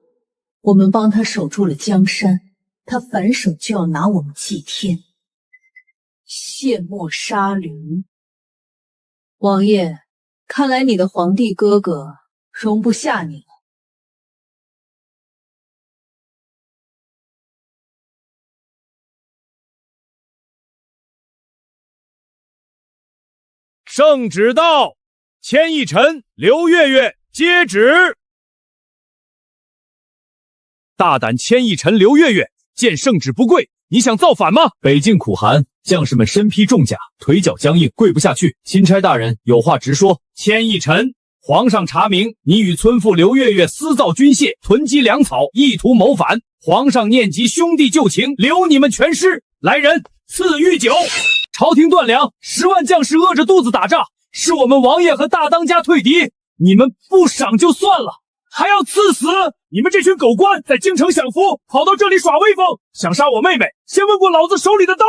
我们帮他守住了江山，他反手就要拿我们祭天，卸磨杀驴。王爷，看来你的皇帝哥哥容不下你了。圣旨到，钱义臣、刘月月接旨。大胆钱义臣刘月月，见圣旨不跪，你想造反吗？北境苦寒，将士们身披重甲，腿脚僵硬，跪不下去。钦差大人有话直说。钱义臣皇上查明，你与村妇刘月月私造军械，囤积粮草，意图谋反。皇上念及兄弟旧情，留你们全尸。来人，赐御酒。朝廷断粮，10万将士饿着肚子打仗，是我们王爷和大当家退敌，你们不赏就算了，还要赐死！你们这群狗官在京城享福，跑到这里耍威风，想杀我妹妹，先问过老子手里的刀！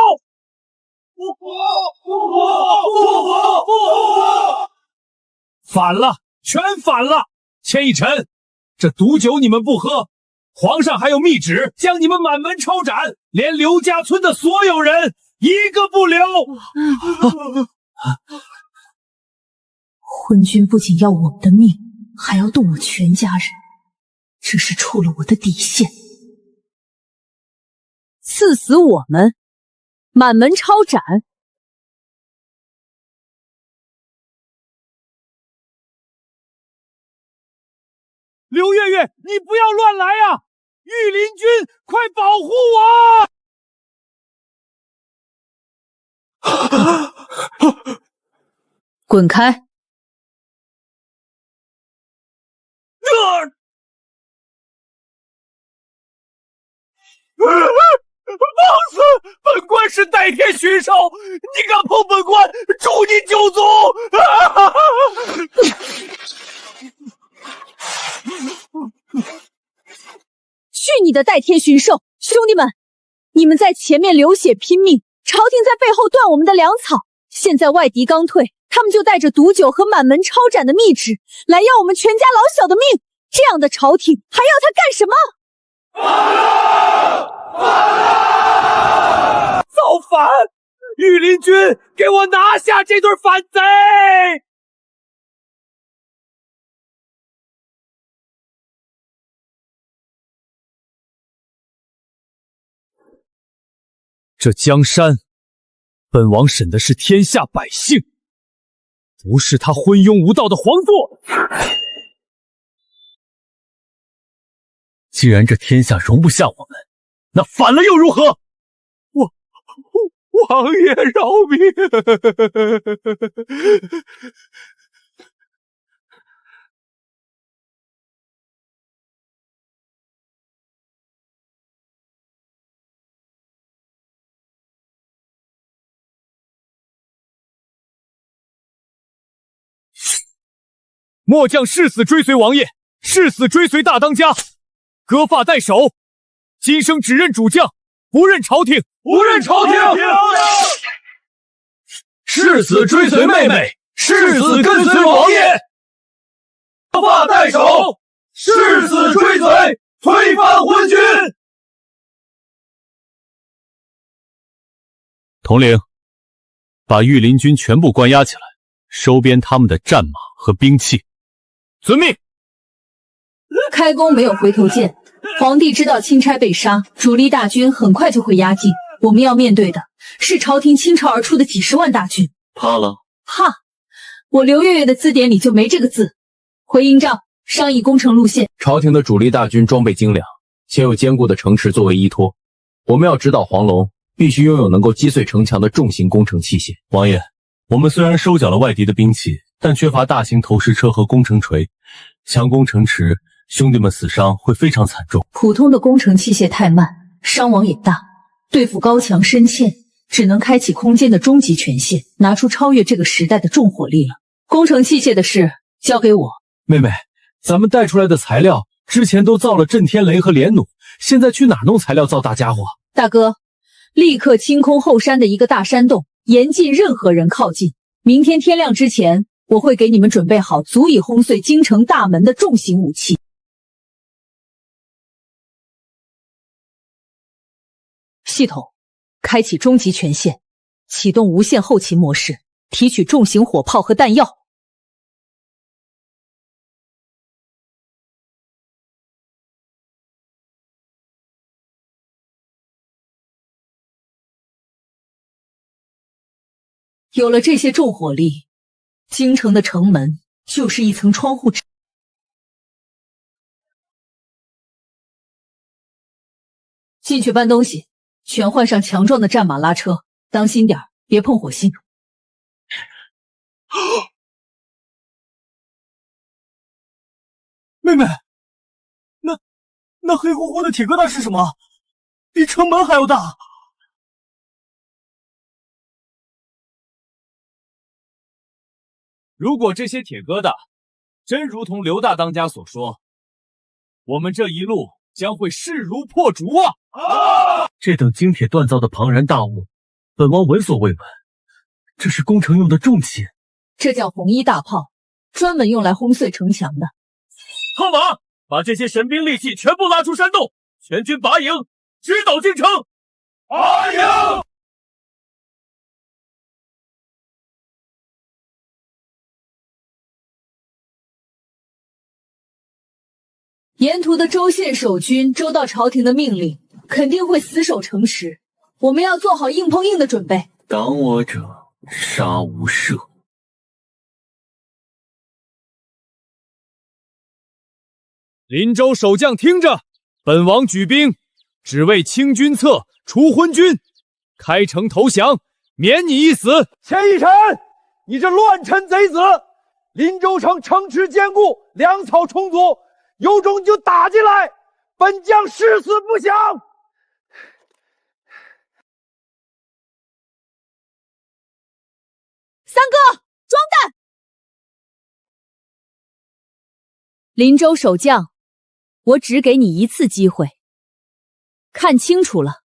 反了，全反了！千一臣，这毒酒你们不喝，皇上还有密旨，将你们满门抄斩，连刘家村的所有人一个不留！昏君不仅要我们的命，还要动我全家人，这是触了我的底线。赐死我们，满门抄斩。刘月月，你不要乱来啊！御林军，快保护我！滚开！放肆！本官是代天巡狩，你敢碰本官，诛你九族！去你的代天巡狩！兄弟们，你们在前面流血拼命，朝廷在背后断我们的粮草。现在外敌刚退，他们就带着毒酒和满门抄斩的密旨来要我们全家老小的命。这样的朝廷还要他干什么？造反！御林军，给我拿下这对反贼！这江山，本王审的是天下百姓，不是他昏庸无道的皇座。既然这天下容不下我们，那反了又如何？王爷饶命！末将誓死追随王爷，誓死追随大当家，割发代首，今生只认主将，不认朝廷，不认朝廷！誓死追随妹妹，誓死跟随王爷，割发代首，誓死追随，推翻昏君！统领，把御林军全部关押起来，收编他们的战马和兵器。遵命。开弓没有回头箭，皇帝知道钦差被杀，主力大军很快就会压境。我们要面对的是朝廷倾巢而出的几10万大军。怕了？怕！我刘月月的字典里就没这个字。回营帐，商议攻城路线。朝廷的主力大军装备精良，且有坚固的城池作为依托。我们要直捣黄龙，必须拥有能够击碎城墙的重型工程器械。王爷，我们虽然收缴了外敌的兵器，但缺乏大型投石车和工程锤，强攻城池，兄弟们死伤会非常惨重。普通的工程器械太慢，伤亡也大，对付高墙深堑，只能开启空间的终极权限，拿出超越这个时代的重火力了。工程器械的事交给我。妹妹，咱们带出来的材料之前都造了震天雷和连弩，现在去哪弄材料造大家伙？大哥，立刻清空后山的一个大山洞，严禁任何人靠近。明天天亮之前，我会给你们准备好足以轰碎京城大门的重型武器。系统开启终极权限，启动无限后勤模式，提取重型火炮和弹药。有了这些重火力，京城的城门就是一层窗户纸。进去搬东西，全换上强壮的战马拉车，当心点，别碰火星。妹妹，那黑乎乎的铁疙瘩是什么？比城门还要大。如果这些铁疙瘩真如同刘大当家所说，我们这一路将会势如破竹啊！这等精铁锻造的庞然大物，本王闻所未闻。这是攻城用的重器，这叫红衣大炮，专门用来轰碎城墙的。套马，把这些神兵利器全部拉出山洞，全军拔营，直捣京城。拔营！沿途的州县守军收到朝廷的命令，肯定会死守城池，我们要做好硬碰硬的准备。挡我者，杀无赦。林州守将听着，本王举兵，只为清君侧，除昏君，开城投降，免你一死。钱义臣，你这乱臣贼子！林州城城池坚固，粮草充足，有种你就打进来，本将誓死不降。三哥，装弹！林州守将，我只给你一次机会，看清楚了。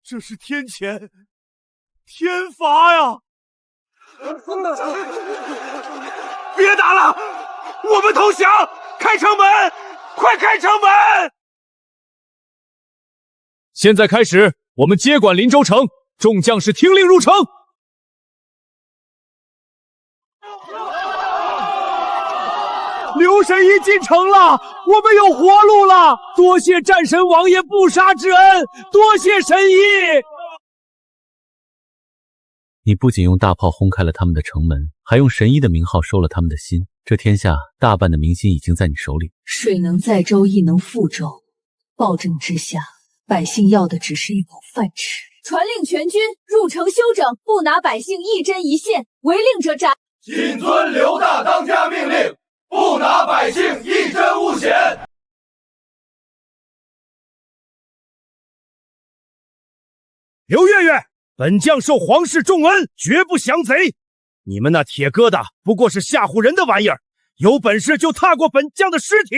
这是天谴，天罚呀！别打了，我们投降！开城门，快开城门！现在开始，我们接管林州城，众将士听令入城。刘神医进城了，我们有活路了！多谢战神王爷不杀之恩，多谢神医！你不仅用大炮轰开了他们的城门，还用神医的名号收了他们的心。这天下大半的民心已经在你手里。水能载舟，亦能覆舟。暴政之下，百姓要的只是一口饭吃。传令全军入城休整，不拿百姓一针一线，违令者斩。谨遵刘大当家命令，不拿百姓一针误险。刘月月，本将受皇室重恩，绝不降贼。你们那铁疙瘩不过是吓唬人的玩意儿，有本事就踏过本将的尸体。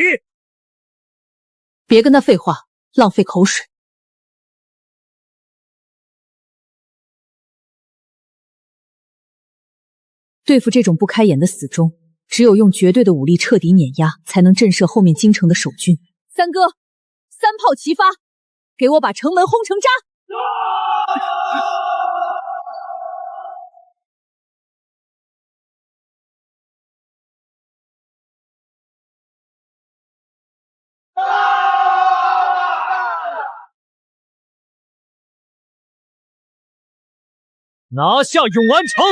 别跟他废话，浪费口水。对付这种不开眼的死忠，只有用绝对的武力彻底碾压，才能震慑后面京城的守军。三哥，三炮齐发，给我把城门轰成渣！拿下永安城！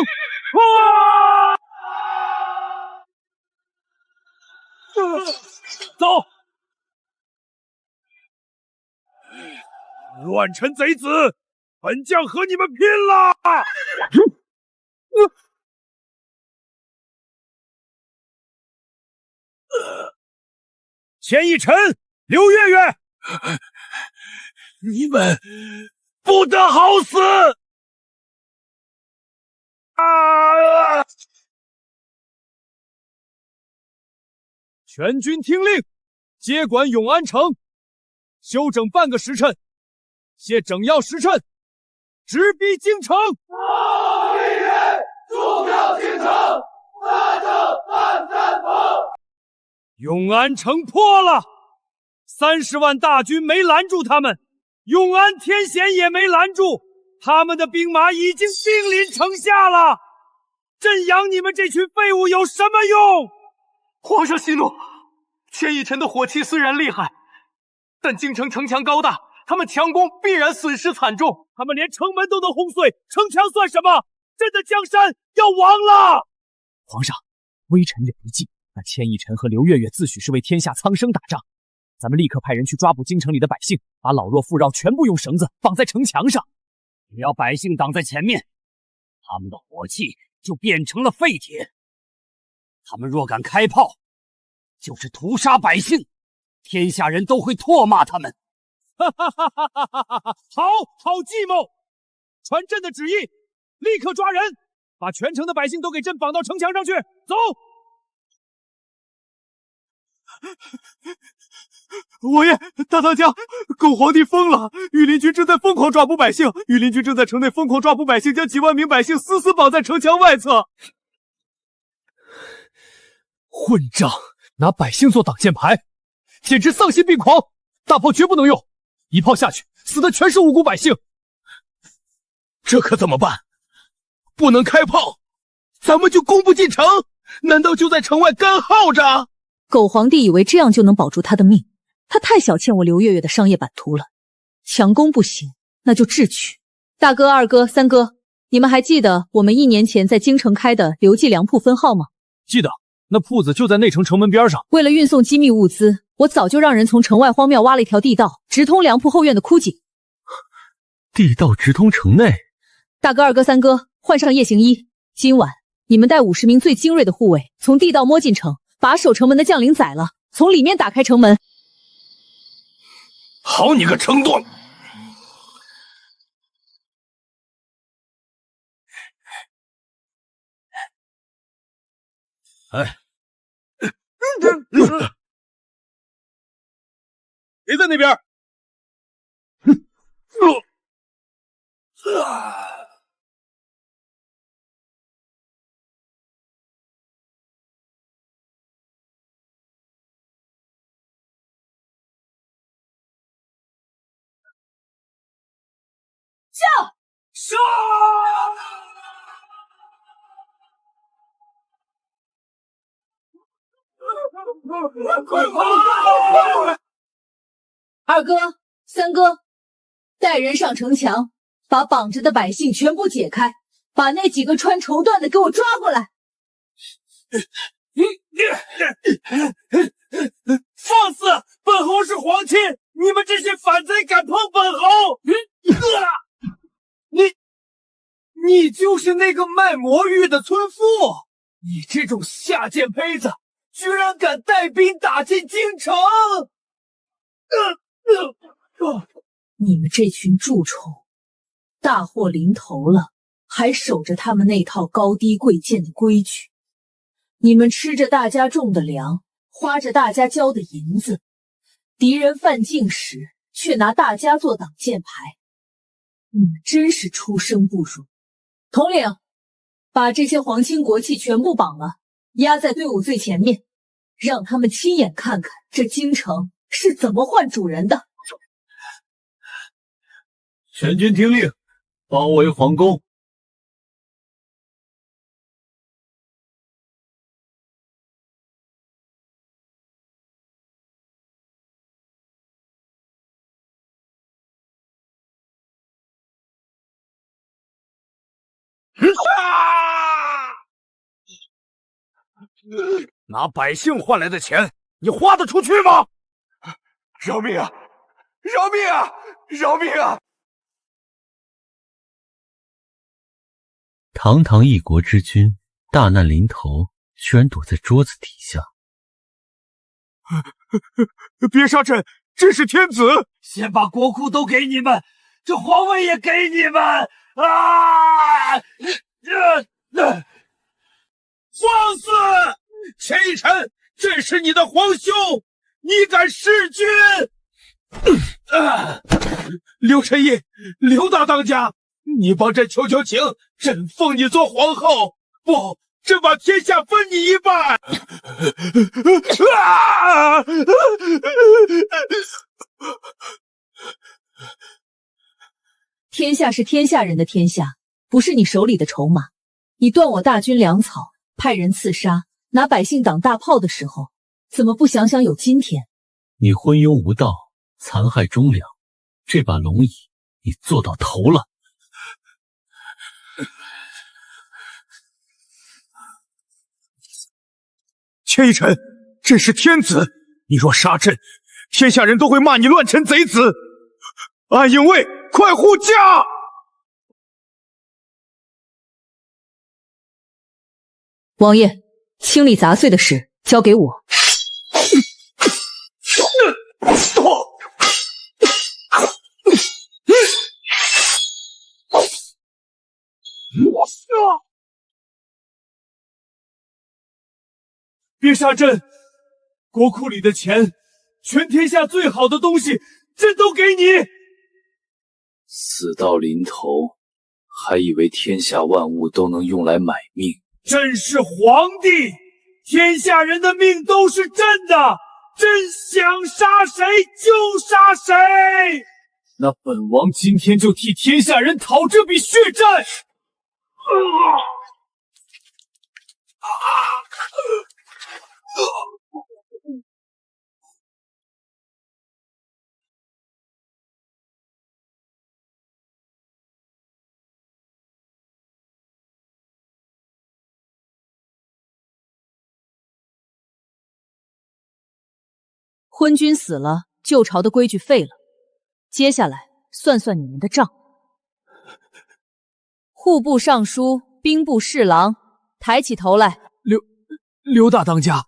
走！乱臣贼子，本将和你们拼了！钱义臣，刘月月，你们不得好死！全军听令，接管永安城，休整半个时辰，现整要时辰，直逼京城。好一人，助票京城，大政按三封。永安城破了，30万大军没拦住他们，永安天险也没拦住。他们的兵马已经兵临城下了，镇养你们这群废物有什么用？皇上息怒，钱义臣的火器虽然厉害，但京城城墙高大，他们强攻必然损失惨重。他们连城门都能轰碎，城墙算什么？朕的江山要亡了！皇上，微臣有一计，那钱义臣和刘月月自诩是为天下苍生打仗，咱们立刻派人去抓捕京城里的百姓，把老弱妇娆全部用绳子绑在城墙上。只要百姓挡在前面，他们的火器就变成了废铁。他们若敢开炮，就是屠杀百姓，天下人都会唾骂他们。哈哈哈哈哈哈！好计谋！传朕的旨意，立刻抓人，把全城的百姓都给朕绑到城墙上去。走！王爷，大当家，狗皇帝疯了！御林军正在疯狂抓捕百姓，御林军正在城内疯狂抓捕百姓，将几万名百姓死死绑在城墙外侧。混账！拿百姓做挡箭牌，简直丧心病狂！大炮绝不能用，一炮下去，死的全是无辜百姓。这可怎么办？不能开炮，咱们就攻不进城，难道就在城外干耗着？狗皇帝以为这样就能保住他的命，他太小瞧我刘月月的商业版图了。强攻不行，那就智取。大哥、二哥、三哥，你们还记得我们1年前在京城开的刘记粮铺分号吗？记得，那铺子就在内城城门边上。为了运送机密物资，我早就让人从城外荒庙挖了一条地道，直通粮铺后院的枯井。地道直通城内。大哥、二哥、三哥，换上夜行衣，今晚你们带50名最精锐的护卫，从地道摸进城，把守城门的将领宰了，从里面打开城门。好你个城盾！哎，谁在那边？杀！快跑！二哥、三哥，带人上城墙，把绑着的百姓全部解开，把那几个穿绸缎的给我抓过来。放肆！本侯是皇亲，你们这些反贼敢碰本侯！你就是那个卖魔芋的村妇！你这种下贱胚子，居然敢带兵打进京城！你们这群蛀虫，大祸临头了，还守着他们那套高低贵贱的规矩。你们吃着大家种的粮，花着大家交的银子，敌人犯境时却拿大家做挡箭牌。你们真是出生不如！统领，把这些皇亲国戚全部绑了，压在队伍最前面，让他们亲眼看看这京城是怎么换主人的。全军听令，包围皇宫。拿百姓换来的钱，你花得出去吗？饶命啊！饶命啊！饶命啊！堂堂一国之君，大难临头，居然躲在桌子底下。别杀朕，朕是天子！先把国库都给你们，这皇位也给你们！啊！放肆！前一臣，朕是你的皇兄，你敢弑君？刘臣义，刘大当家，你帮朕求求情，朕封你做皇后，不，朕把天下分你一半。天下是天下人的天下，不是你手里的筹码。你断我大军粮草，派人刺杀，拿百姓挡大炮的时候，怎么不想想有今天？你昏庸无道，残害忠良，这把龙椅你坐到头了。前一臣，朕是天子，你若杀朕，天下人都会骂你乱臣贼子。安营卫，快护驾！王爷，清理杂碎的事交给我。别杀朕！国库里的钱，全天下最好的东西，朕都给你。死到临头，还以为天下万物都能用来买命。朕是皇帝，天下人的命都是朕的，朕想杀谁就杀谁。那本王今天就替天下人讨这笔血债。昏君死了，旧朝的规矩废了，接下来算算你们的账。户部尚书、兵部侍郎，抬起头来。刘大当家，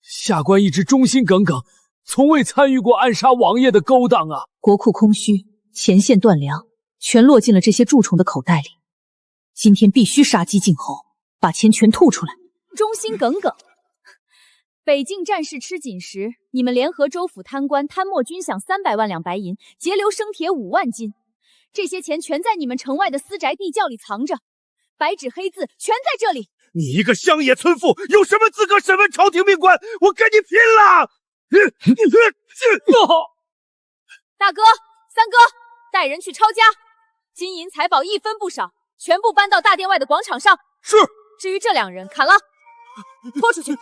下官一直忠心耿耿，从未参与过暗杀王爷的勾当啊！国库空虚，前线断粮，全落进了这些蛀虫的口袋里。今天必须杀鸡儆猴，把钱全吐出来。忠心耿耿。北境战事吃紧时，你们联合州府贪官贪没军饷300万两白银，截留生铁5万斤。这些钱全在你们城外的私宅地窖里藏着，白纸黑字全在这里。你一个乡野村妇，有什么资格审问朝廷命官？我跟你拼了！大哥、三哥，带人去抄家，金银财宝一分不少，全部搬到大殿外的广场上。是。至于这2人，砍了，拖出去。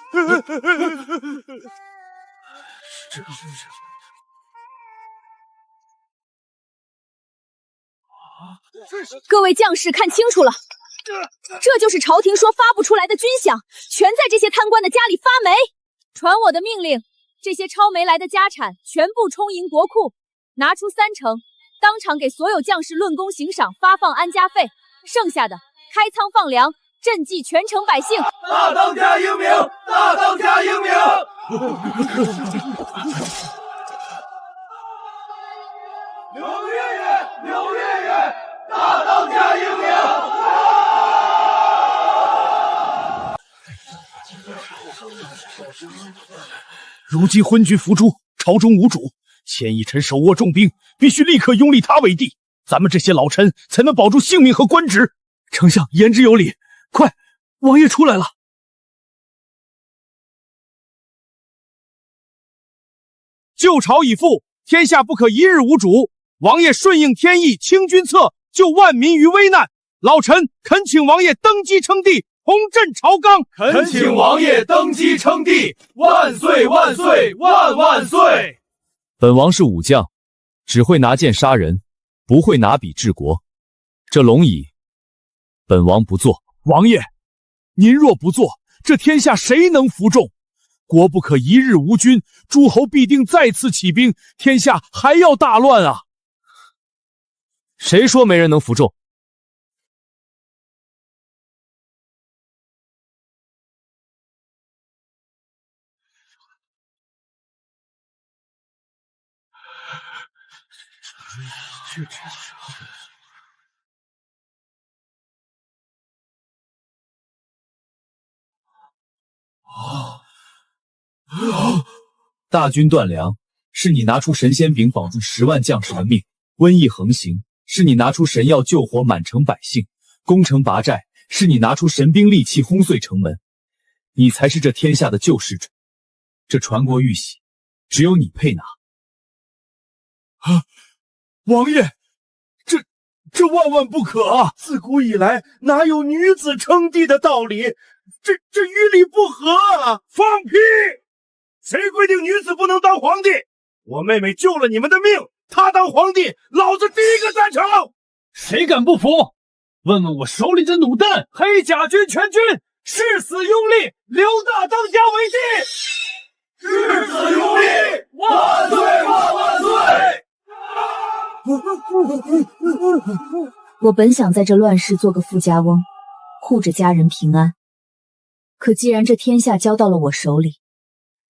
各位将士看清楚了，这就是朝廷说发不出来的军饷，全在这些贪官的家里发霉。传我的命令，这些抄没来的家产全部充盈国库，拿出30%，当场给所有将士论功行赏，发放安家费，剩下的开仓放粮，赈济全城百姓。大当家英明，大当家英明。刘月月，刘月月，大当家英明。如今昏君伏诛，朝中无主，前一臣手握重兵，必须立刻拥立他为帝，咱们这些老臣才能保住性命和官职。丞相言之有理，快，王爷出来了。旧朝已复，天下不可一日无主。王爷顺应天意，清君侧，救万民于危难。老臣恳请王爷登基称帝，重振朝纲。恳请王爷登基称帝，万岁万岁万万岁！本王是武将，只会拿剑杀人，不会拿笔治国。这龙椅，本王不做。王爷，您若不做，这天下谁能服众？国不可一日无君，诸侯必定再次起兵，天下还要大乱啊！谁说没人能服众？大军断粮，是你拿出神仙饼保住10万将士的命；瘟疫横行，是你拿出神药救活满城百姓；攻城拔寨，是你拿出神兵利器轰碎城门。你才是这天下的救世主，这传国玉玺，只有你配拿。王爷，这万万不可啊！自古以来哪有女子称帝的道理？这与理不合啊！放屁！谁规定女子不能当皇帝？我妹妹救了你们的命，她当皇帝，老子第一个赞成。谁敢不服？问问我手里的弩弹！黑甲军全军誓死拥立刘大当家为帝！誓死拥立，万岁！我本想在这乱世做个富家翁，护着家人平安。可既然这天下交到了我手里，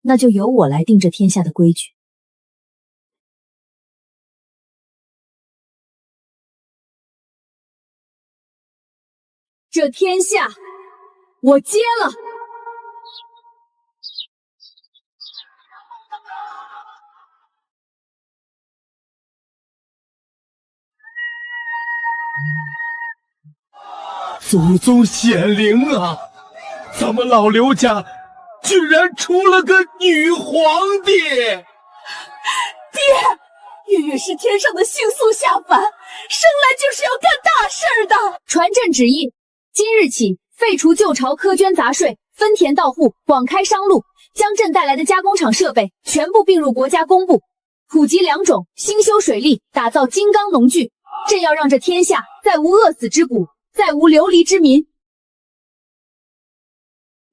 那就由我来定这天下的规矩。这天下我接了。祖宗显灵啊！咱们老刘家居然出了个女皇帝！爹，月月是天上的星宿下凡，生来就是要干大事的。传朕旨意，今日起废除旧朝苛捐杂税，分田到户，广开商路，将朕带来的加工厂设备全部并入国家公部，普及良种，兴修水利，打造金刚农具。朕要让这天下再无饿死之谷，再无流离之民。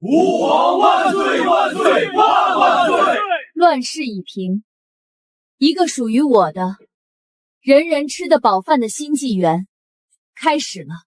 吾皇万岁万岁万万岁！乱世已平，一个属于我的人人吃得饱饭的新纪元开始了。